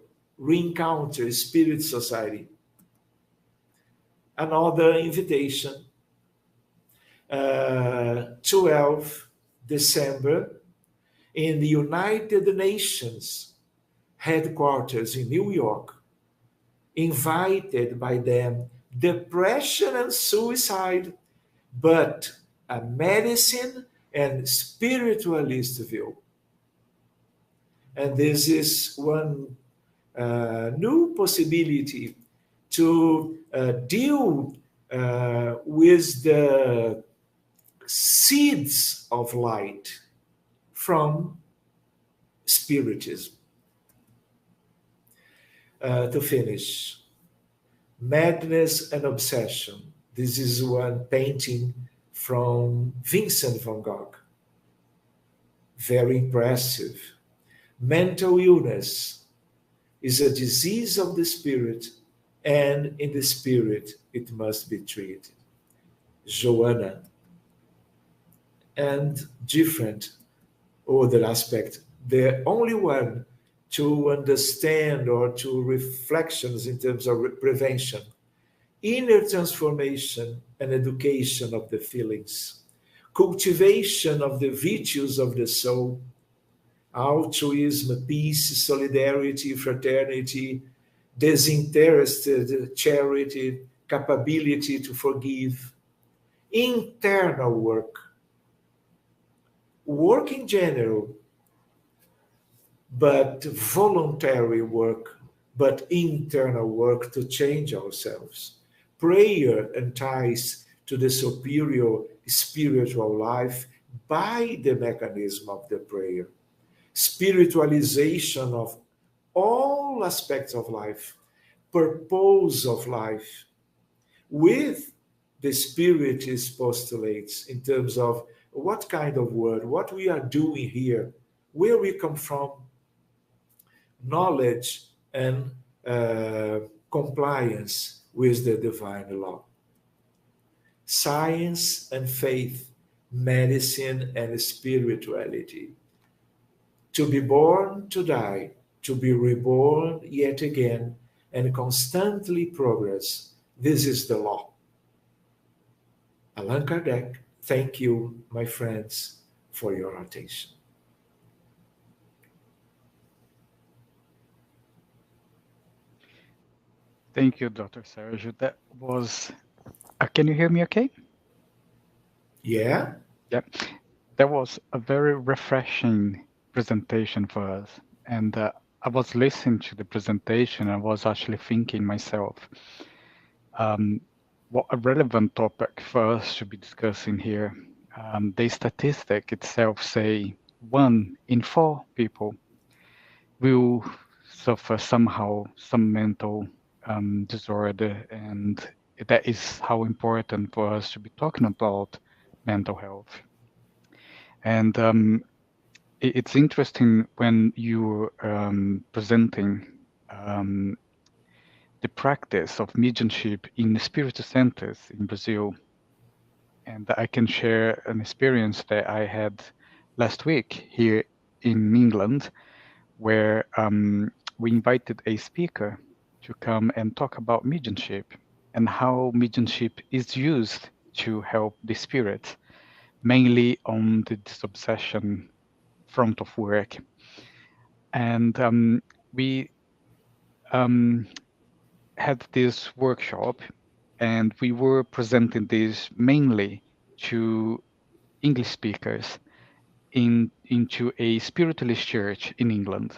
Spirit Society. Another invitation, 12 December, in the United Nations headquarters in New York, invited by them, depression and suicide, but a medicine and spiritualist view. And this is one new possibility to deal with the seeds of light from Spiritism. To finish, Madness and Obsession. This is one painting from Vincent van Gogh. Very impressive. Mental illness is a disease of the spirit, and in the spirit it must be treated. Joanna. And different other aspect. The only one to understand or to reflections in terms of prevention, inner transformation and education of the feelings, cultivation of the virtues of the soul, altruism, peace, solidarity, fraternity, disinterested charity, capability to forgive, internal work in general, but voluntary work, but internal work to change ourselves. Prayer and ties to the superior spiritual life by the mechanism of the prayer. Spiritualization of all aspects of life, purpose of life, with the Spiritist postulates in terms of what kind of world, what we are doing here, where we come from, knowledge and compliance with the divine law. Science and faith medicine, and spirituality. To be born, to die, to be reborn yet again, and constantly progress. This is the law. Allan Kardec, thank you, my friends, for your attention. Thank you, Dr. Sergio. That was. Can you hear me okay? Yeah? Yeah. That was a very refreshing presentation for us. And I was listening to the presentation. I was actually thinking myself, what a relevant topic for us to be discussing here. The statistic itself say 1 in 4 people will suffer somehow some mental disorder, and that is how important for us to be talking about mental health. And it's interesting when you're presenting the practice of mediumship in the Spiritist centers in Brazil. And I can share an experience that I had last week here in England, where we invited a speaker to come and talk about mediumship and how mediumship is used to help the spirit, mainly on the disobsession front of work. And we had this workshop, and we were presenting this mainly to English speakers into a spiritualist church in England.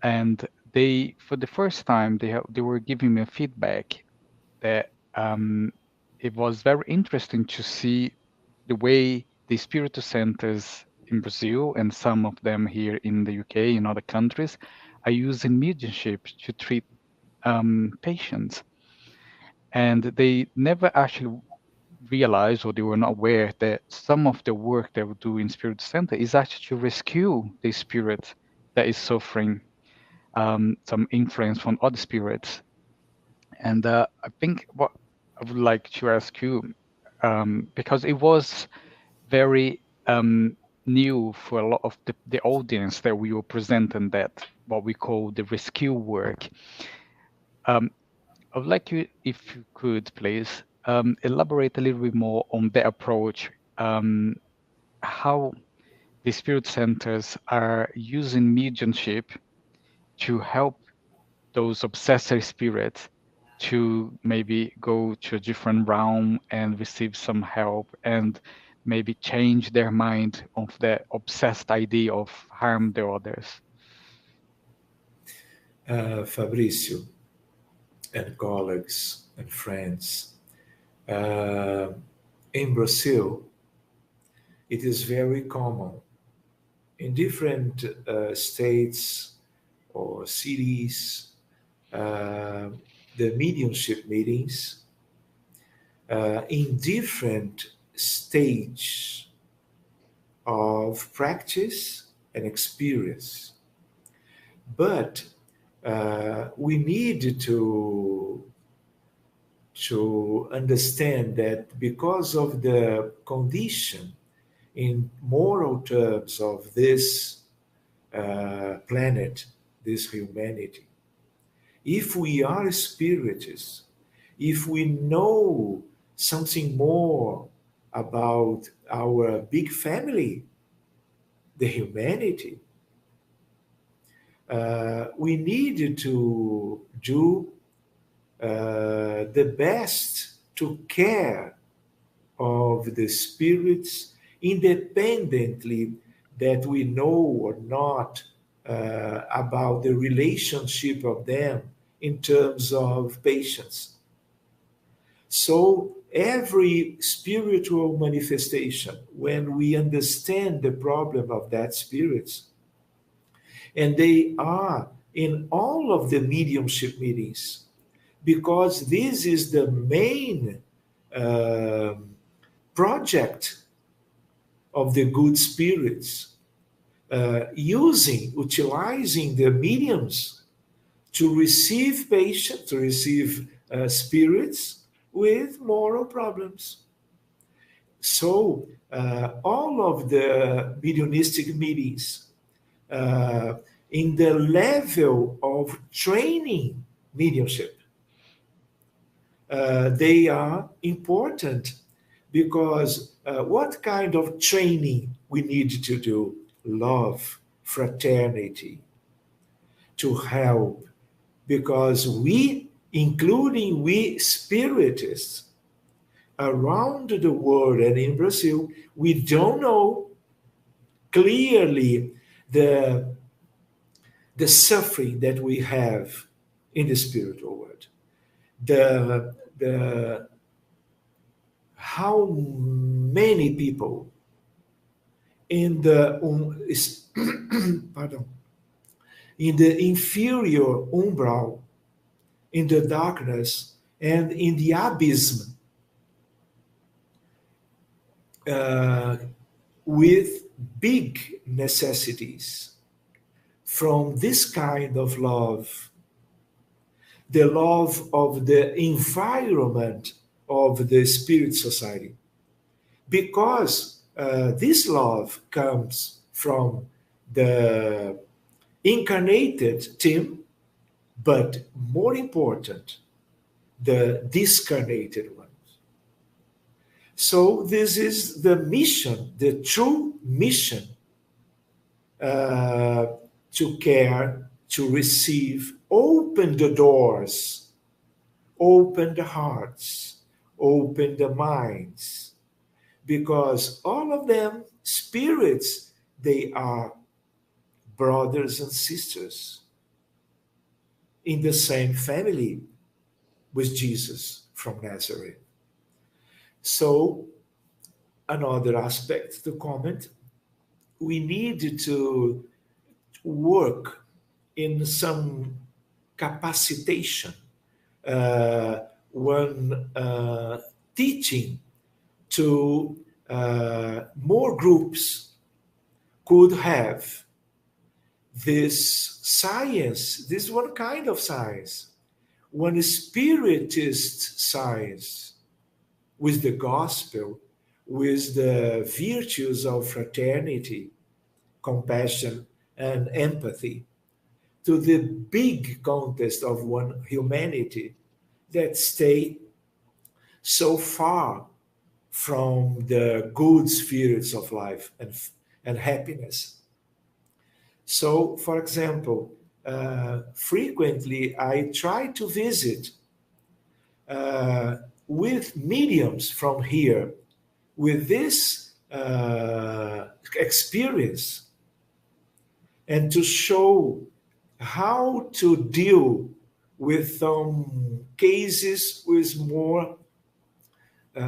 And they, for the first time, they were giving me feedback that it was very interesting to see the way the spiritual centers in Brazil and some of them here in the UK and other countries are using mediumship to treat patients. And they never actually realized, or they were not aware, that some of the work they would do in Spirit Center is actually to rescue the spirit that is suffering some influence from other spirits. And I think what I would like to ask you, because it was very new for a lot of the audience that we were presenting, that what we call the rescue work. I would like you, if you could, please, elaborate a little bit more on the approach, how the spirit centers are using mediumship to help those obsessive spirits to maybe go to a different realm and receive some help and maybe change their mind of the obsessed idea of harm the others. Fabrício and colleagues and friends, in Brazil, it is very common in different states or cities, the mediumship meetings in different stage of practice and experience. But we need to understand that because of the condition in moral terms of this planet, this humanity, if we are spiritists, if we know something more about our big family, the humanity, we need to do the best to care of the spirits independently that we know or not about the relationship of them in terms of patience. So every spiritual manifestation, when we understand the problem of that spirit, and they are in all of the mediumship meetings, because this is the main project of the good spirits, utilizing the mediums to receive patients, to receive spirits with moral problems. So all of the mediumistic meetings in the level of training mediumship, they are important because what kind of training we need to do? Love, fraternity, to help, because we, including we spiritists around the world and in Brazil, we don't know clearly the suffering that we have in the spiritual world. The how many people in the pardon, in the inferior umbral, in the darkness and in the abyss, with big necessities from this kind of love, the love of the environment of the spirit society. Because this love comes from the incarnated team, but more important, the discarnated ones. So this is the mission, the true mission, to care, to receive, open the doors, open the hearts, open the minds, because all of them, spirits, they are brothers and sisters in the same family with Jesus from Nazareth. So, another aspect to comment, we need to work in some capacitation when teaching to more groups could have this science, this one kind of science, one spiritist science with the gospel, with the virtues of fraternity, compassion, and empathy, to the big contest of one humanity that stay so far from the good spirits of life and happiness. So, for example, frequently I try to visit with mediums from here, with this experience, and to show how to deal with some cases with more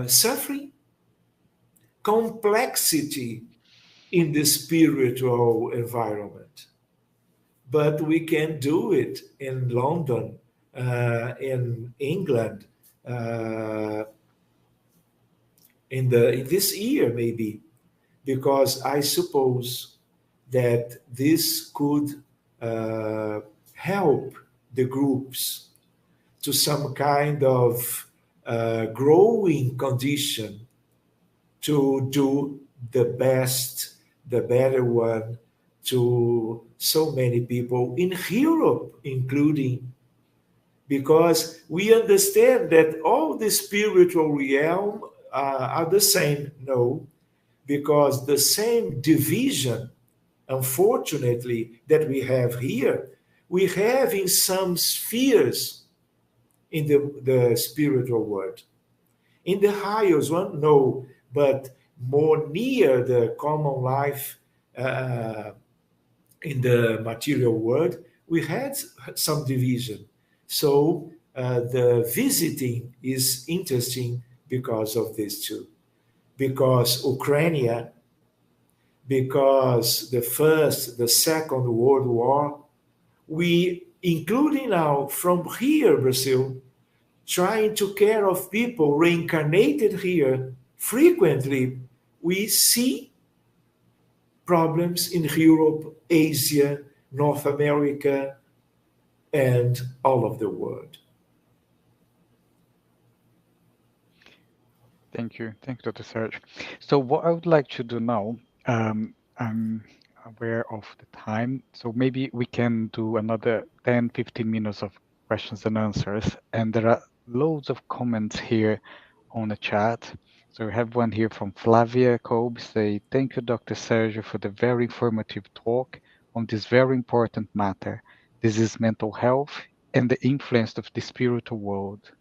suffering, complexity in the spiritual environment. But we can do it in London, in England, in this year maybe, because I suppose that this could help the groups to some kind of growing condition to do the best, the better one to so many people in Europe, including, because we understand that all the spiritual realm are the same. No, because the same division, unfortunately, that we have here, we have in some spheres in the spiritual world. In the highest one, no, but more near the common life in the material world, we had some division. So the visiting is interesting because of this too. Because Ukraine, because the First, the Second World War, we, including now from here, Brazil, trying to care of people reincarnated here, frequently we see problems in Europe, Asia, North America, and all of the world. Thank you. Thank you, Dr. Serge. So what I would like to do now, I'm aware of the time, so maybe we can do another 10, 15 minutes of questions and answers. And there are loads of comments here on the chat. So we have one here from Flavia Kolb say, thank you, Dr. Sergio, for the very informative talk on this very important matter. This is mental health and the influence of the spiritual world.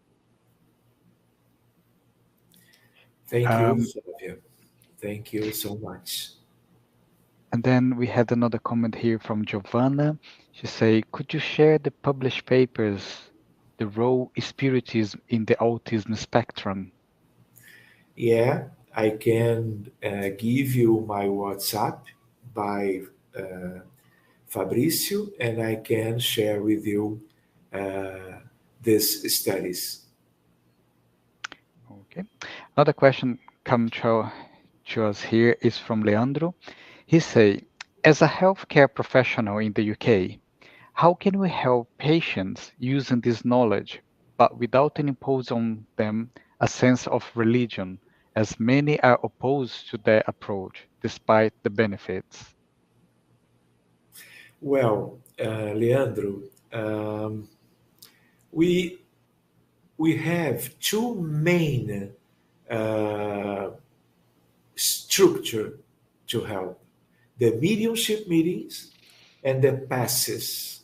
Thank you, Um, Flavia. Thank you so much. And then we had another comment here from Giovanna. She say, could you share the published papers, the role spiritism in the autism spectrum? Yeah, I can give you my WhatsApp by uh, Fabricio, and I can share with you uh, these studies. Okay. Another question come to us here is from Leandro. He say, as a healthcare professional in the UK, how can we help patients using this knowledge, but without impose on them a sense of religion, as many are opposed to their approach, despite the benefits? Well, Leandro, we we have two main uh, structure to help: the mediumship meetings and the passes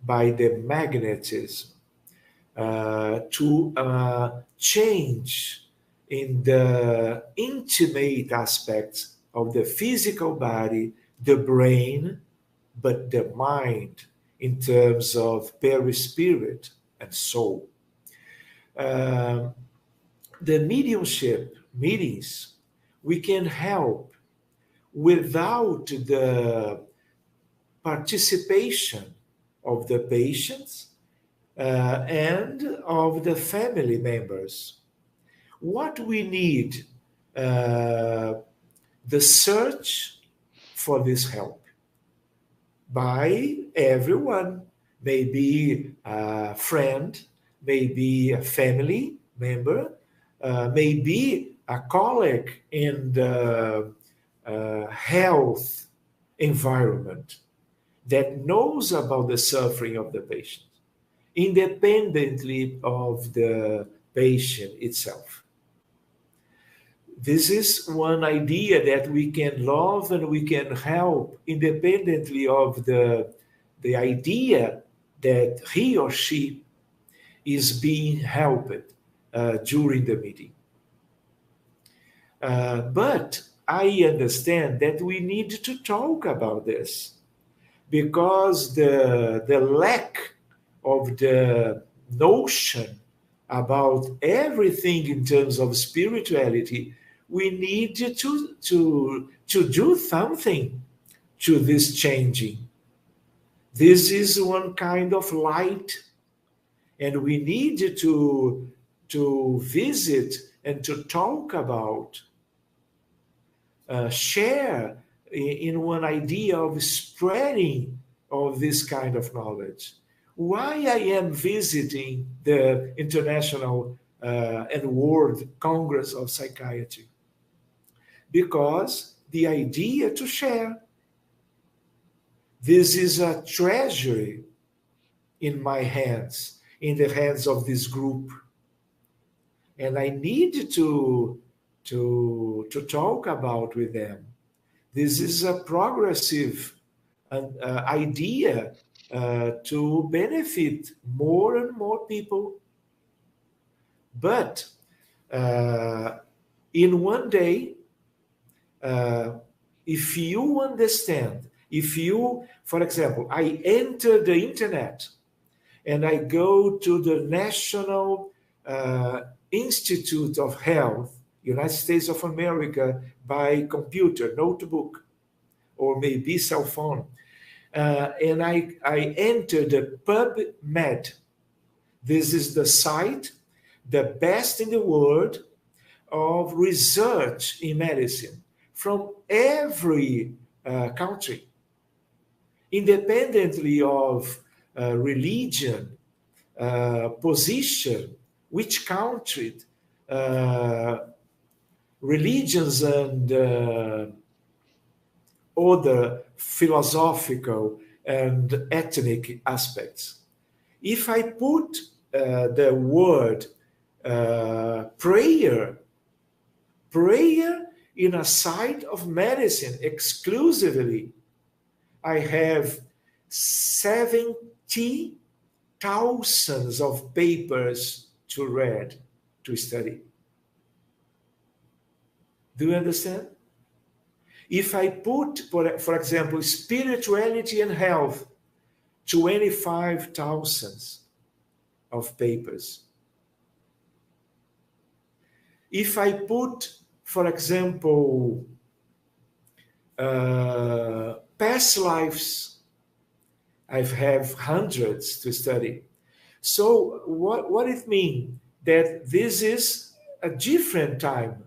by the magnetism to change in the intimate aspects of the physical body, the brain, but the mind in terms of perispirit and soul. Um, the mediumship meetings, we can help without the participation of the patients and of the family members. What we need, uh, the search for this help by everyone, maybe a friend, maybe a family member, maybe a colleague in the health environment that knows about the suffering of the patient, independently of the patient itself. This is one idea that we can love and we can help independently of the idea that he or she is being helped during the meeting. But I understand that we need to talk about this because the lack of the notion about everything in terms of spirituality, we need to do something to this changing. This is one kind of light, and we need to visit and to talk about, share in one idea of spreading of this kind of knowledge. Why I am visiting the International and World Congress of Psychiatry? Because the idea to share. This is a treasury in my hands, in the hands of this group. And I need to talk about with them. This is a progressive idea to benefit more and more people. But in one day, if you understand, if you, for example, I enter the internet and I go to the National Institute of Health, United States of America, by computer, notebook, or maybe cell phone, and I enter the PubMed. This is the site, the best in the world of research in medicine from every country, independently of religion, position, which country religions and other philosophical and ethnic aspects. If I put the word prayer in a side of medicine exclusively, I have 70,000 of papers to read, to study. Do you understand? If I put, for example, spirituality and health, 25,000 of papers. If I put, for example, past lives, I have hundreds to study. So what it means? That this is a different time,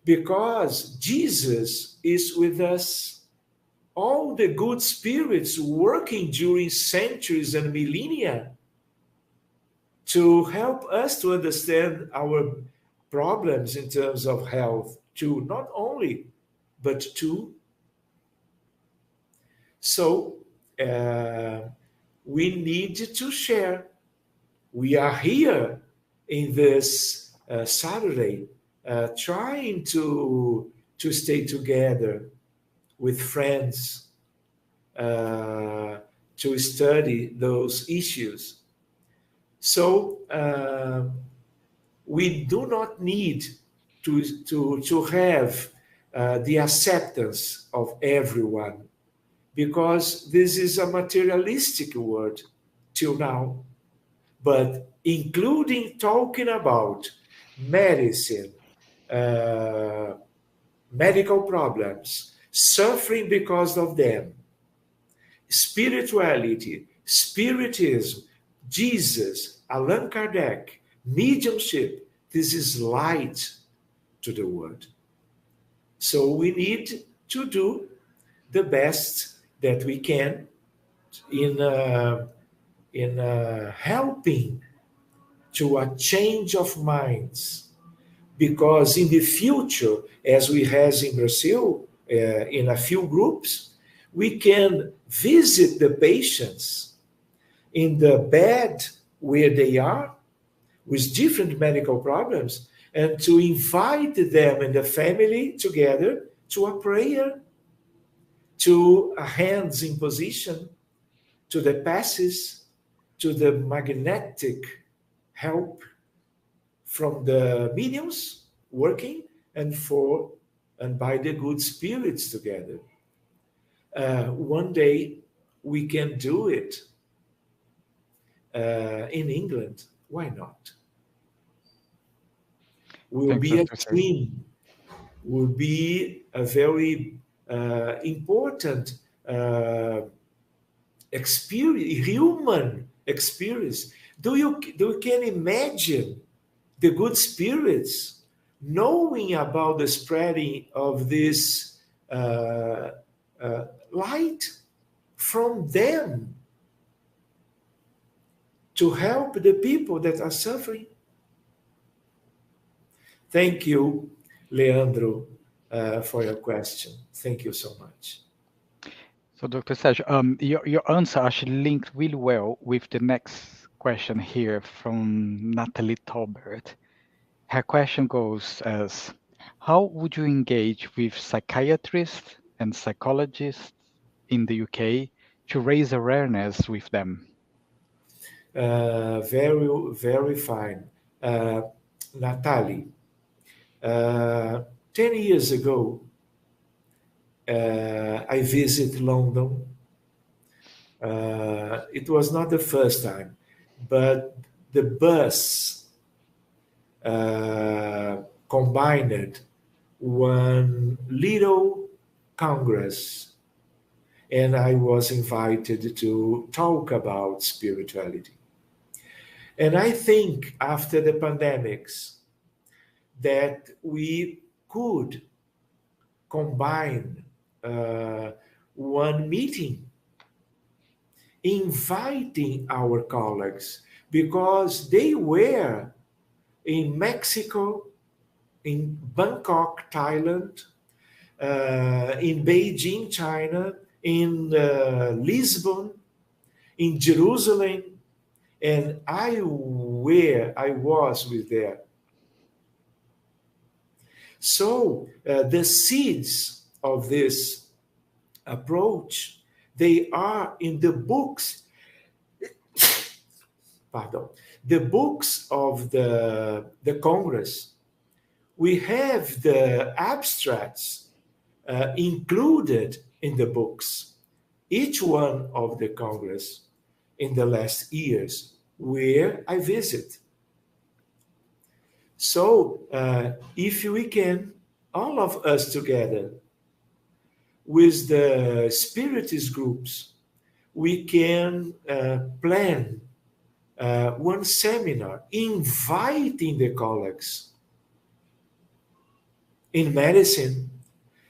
because Jesus is with us. All the good spirits working during centuries and millennia to help us to understand our problems in terms of health too, not only, but too. So we need to share. We are here in this Saturday trying to stay together with friends to study those issues. So we do not need to have the acceptance of everyone, because this is a materialistic world till now. But including talking about medicine, medical problems, suffering because of them, spirituality, spiritism, Jesus, Allan Kardec, mediumship, this is light to the world. So we need to do the best that we can in helping to a change of minds. Because in the future, as we have in Brazil, in a few groups, we can visit the patients in the bed where they are with different medical problems, and to invite them and the family together to a prayer, to a hands in position, to the passes, to the magnetic help from the mediums working and by the good spirits together. One day we can do it in England. Why not? Will Thanks, be a Dr. Sage. dream. Will be a very important experience, human experience. Do you can imagine the good spirits knowing about the spreading of this light from them to help the people that are suffering? Thank you, Leandro, for your question. Thank you so much. So, Dr. Sage, your answer actually linked really well with the next question here from Natalie Tolbert. Her question goes as, how would you engage with psychiatrists and psychologists in the UK to raise awareness with them? Very, very fine. Natalie, 10 years ago, I visited London. It was not the first time, but the bus combined one little congress, and I was invited to talk about spirituality. And I think after the pandemics that we could combine one meeting, inviting our colleagues, because they were in Mexico, in Bangkok, Thailand, in Beijing, China, in Lisbon, in Jerusalem, and I was with there. So the seeds of this approach, they are in the books, pardon, the books of the Congress. We have the abstracts included in the books, each one of the Congress in the last years where I visit. So if we can, all of us together, with the Spiritist groups, we can plan one seminar inviting the colleagues in medicine,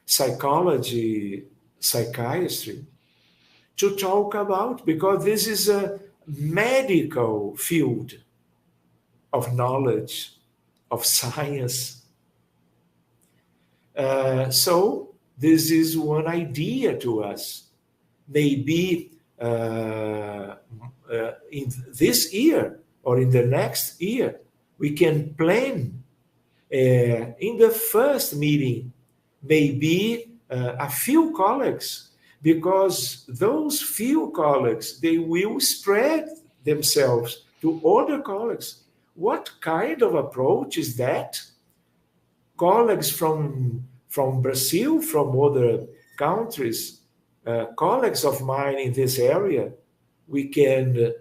psychology, psychiatry, to talk about, because this is a medical field of knowledge, of science. So this is one idea to us. Maybe in this year or in the next year, we can plan in the first meeting, maybe a few colleagues, because those few colleagues, they will spread themselves to other colleagues. What kind of approach is that? Colleagues from Brazil, from other countries, colleagues of mine in this area, we can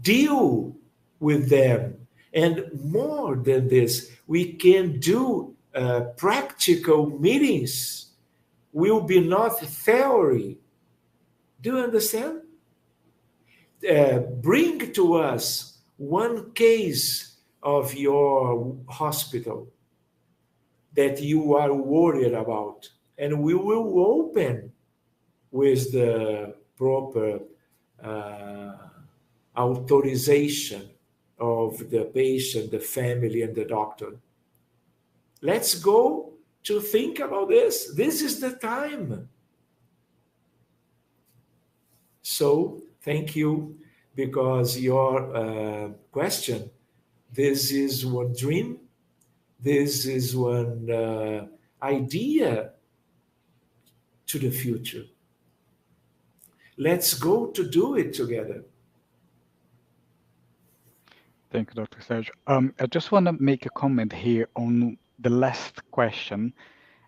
deal with them. And more than this, we can do practical meetings. Will be not theory. Do you understand? Bring to us one case of your hospital that you are worried about, and we will open with the proper authorization of the patient, the family, and the doctor. Let's go to think about this. This is the time. So thank you, because your question, this is one dream, this is one idea to the future. Let's go to do it together. Thank you, Dr. Sergio. I just want to make a comment here on the last question,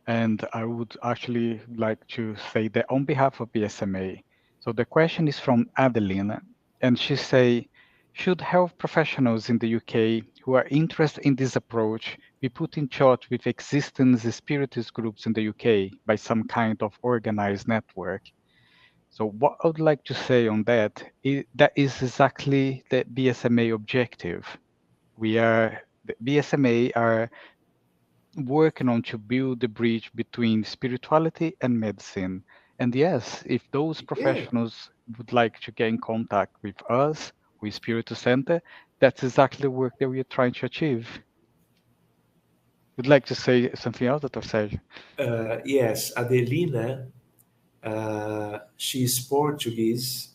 and I would actually like to say that on behalf of BSMA. So the question is from Adeline, and she say, should health professionals in the UK who are interested in this approach be put in touch with existing spiritist groups in the UK by some kind of organized network? So what I would like to say on that is that is exactly the BSMA objective. The BSMA are working on to build the bridge between spirituality and medicine. And yes, if those Yeah. professionals would like to get in contact with us, with Spiritus Center, that's exactly the work that we are trying to achieve. Would like to say something else, Dr. Sergio? Yes, Adelina, she's Portuguese,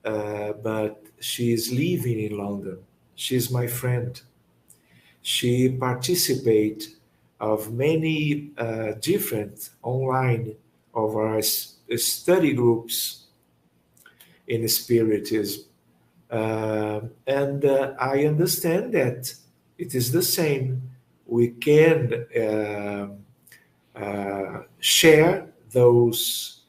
but she is living in London. She's my friend. She participates of many different online of our study groups in Spiritism. And I understand that it is the same. We can share those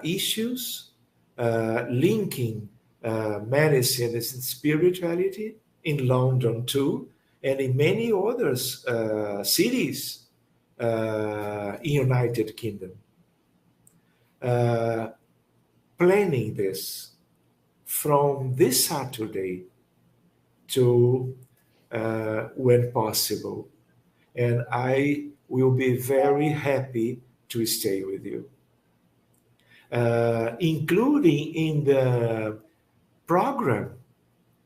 issues, linking medicine and spirituality in London too, and in many other cities in United Kingdom. Planning this from this Saturday to when possible. And I will be very happy to stay with you. Including in the program,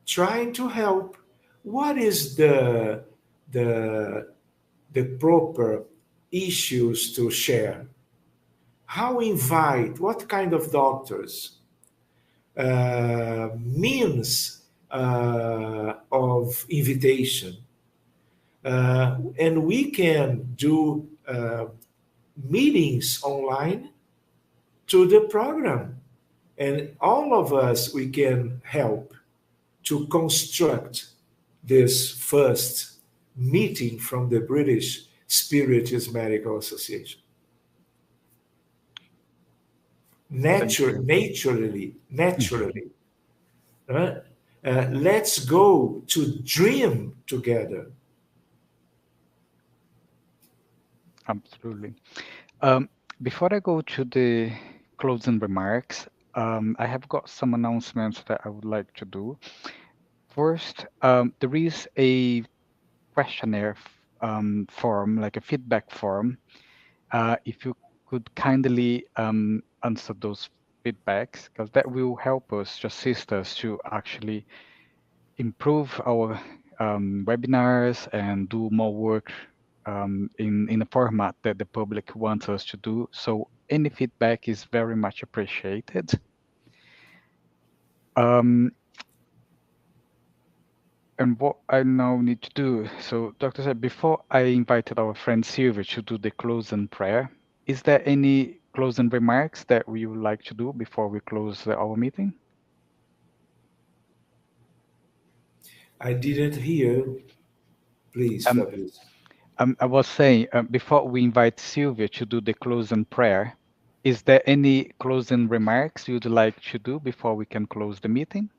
trying to help what is the the proper issues to share? How invite? What kind of doctors? Means of invitation, and we can do meetings online to the program, and all of us we can help to construct this first meeting from the British Spiritist Medical Association. Thank you. Naturally. Let's go to dream together. Absolutely. Um, Before I go to the closing remarks, I have got some announcements that I would like to do. First, there is a questionnaire form, like a feedback form. If you could kindly answer those feedbacks, because that will help us, to assist us to actually improve our webinars and do more work in a format that the public wants us to do. So any feedback is very much appreciated. Um, and what I now need to do, so Dr. said, before I invited our friend Sylvia to do the closing prayer, is there any closing remarks that we would like to do before we close our meeting? I didn't hear. Please, Um, Fabrice. I was saying, before we invite Sylvia to do the closing prayer, is there any closing remarks you'd like to do before we can close the meeting?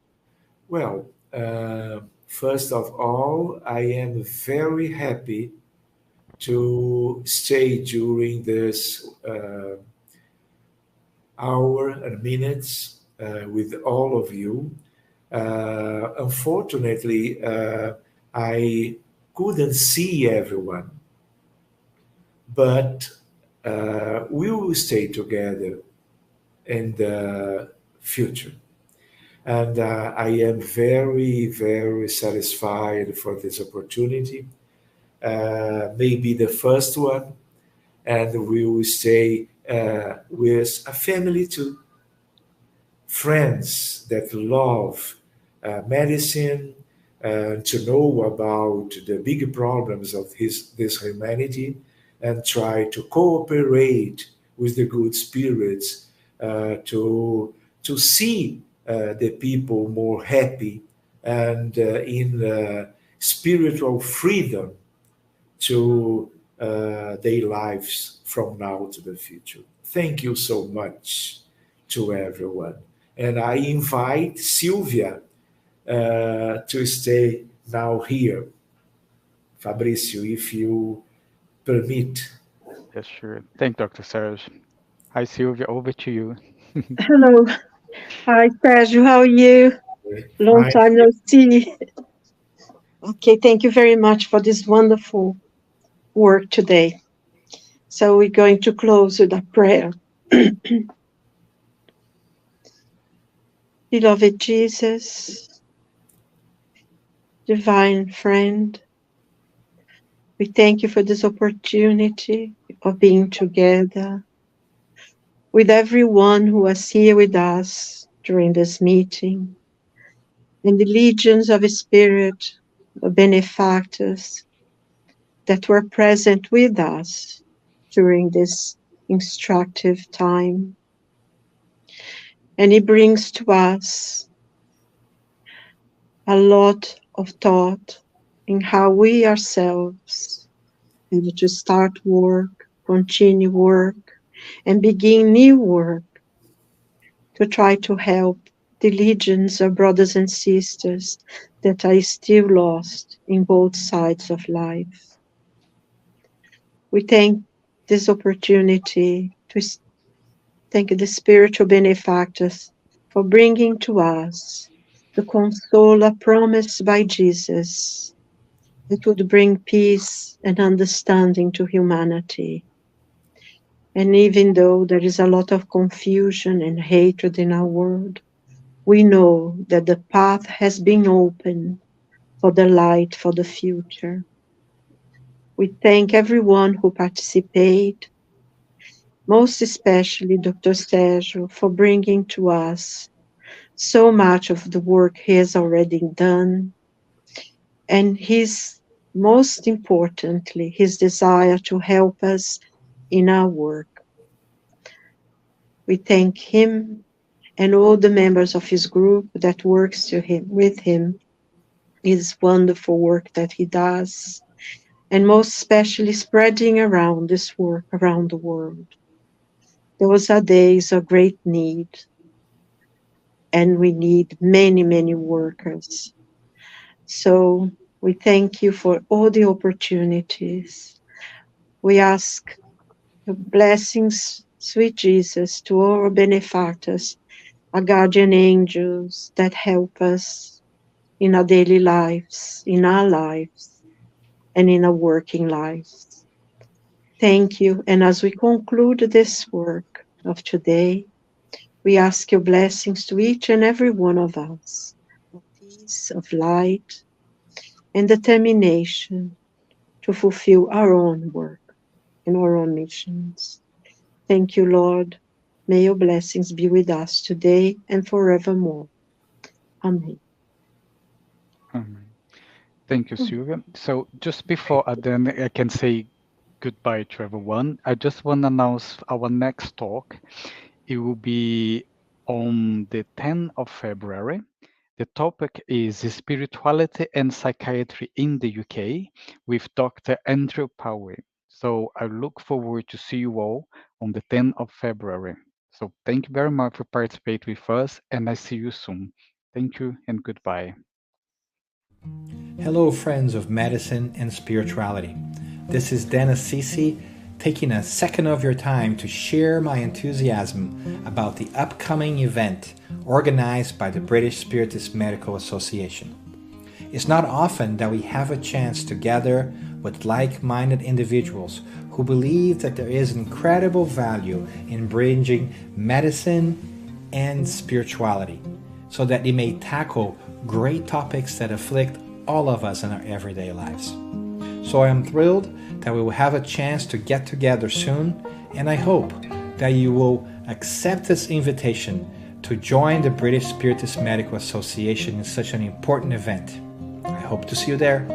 Well, first of all, I am very happy to stay during this hour and minutes with all of you. Unfortunately, I couldn't see everyone, but we will stay together in the future. And I am very, very satisfied for this opportunity. Maybe the first one, and we will stay with a family too, friends that love medicine, to know about the big problems of this humanity, and try to cooperate with the good spirits to see the people more happy and in spiritual freedom to their lives from now to the future. Thank you so much to everyone. And I invite Sylvia to stay now here. Fabrício, if you permit. Yes, sure. Thank Dr. Serge. Hi, Sylvia, over to you. Hello. Hi, Sérgio. How are you? Long Fine. time no see. Okay, thank you very much for this wonderful work today. So we're going to close with a prayer. Beloved Jesus, divine friend, we thank you for this opportunity of being together with everyone who was here with us during this meeting, and the legions of spirit, of benefactors that were present with us during this instructive time. And it brings to us a lot of thought in how we ourselves have to start work, continue work, and begin new work to try to help the legions of brothers and sisters that are still lost in both sides of life. We thank this opportunity to thank the spiritual benefactors for bringing to us the consola promised by Jesus that would bring peace and understanding to humanity. And even though there is a lot of confusion and hatred in our world, we know that the path has been opened for the light, for the future. We thank everyone who participated, most especially Dr. Sergio, for bringing to us so much of the work he has already done, and most importantly, his desire to help us in our work. We thank him and all the members of his group that works with him, his wonderful work that he does, and most especially spreading around this work around the world. Those are days of great need, and we need many, many workers. So we thank you for all the opportunities. We ask the blessings, sweet Jesus, to all our benefactors, our guardian angels that help us in our daily lives, in our lives, and in our working lives. Thank you. And as we conclude this work of today, we ask your blessings to each and every one of us, of peace, of light, and determination to fulfill our own work and our own missions. Thank you, Lord. May your blessings be with us today and forevermore. Amen. Thank you, Sylvia. So just before then I can say goodbye to everyone, I just want to announce our next talk. It will be on the 10th of February. The topic is spirituality and psychiatry in the UK with Dr. Andrew Powie. So I look forward to see you all on the 10th of February. So thank you very much for participating with us, and I see you soon. Thank you and goodbye. Hello, friends of medicine and spirituality. This is Dan Assisi, taking a second of your time to share my enthusiasm about the upcoming event organized by the British Spiritist Medical Association. It's not often that we have a chance to gather with like-minded individuals who believe that there is incredible value in bridging medicine and spirituality so that they may tackle great topics that afflict all of us in our everyday lives. So I am thrilled that we will have a chance to get together soon, and I hope that you will accept this invitation to join the British Spiritist Medical Association in such an important event. I hope to see you there.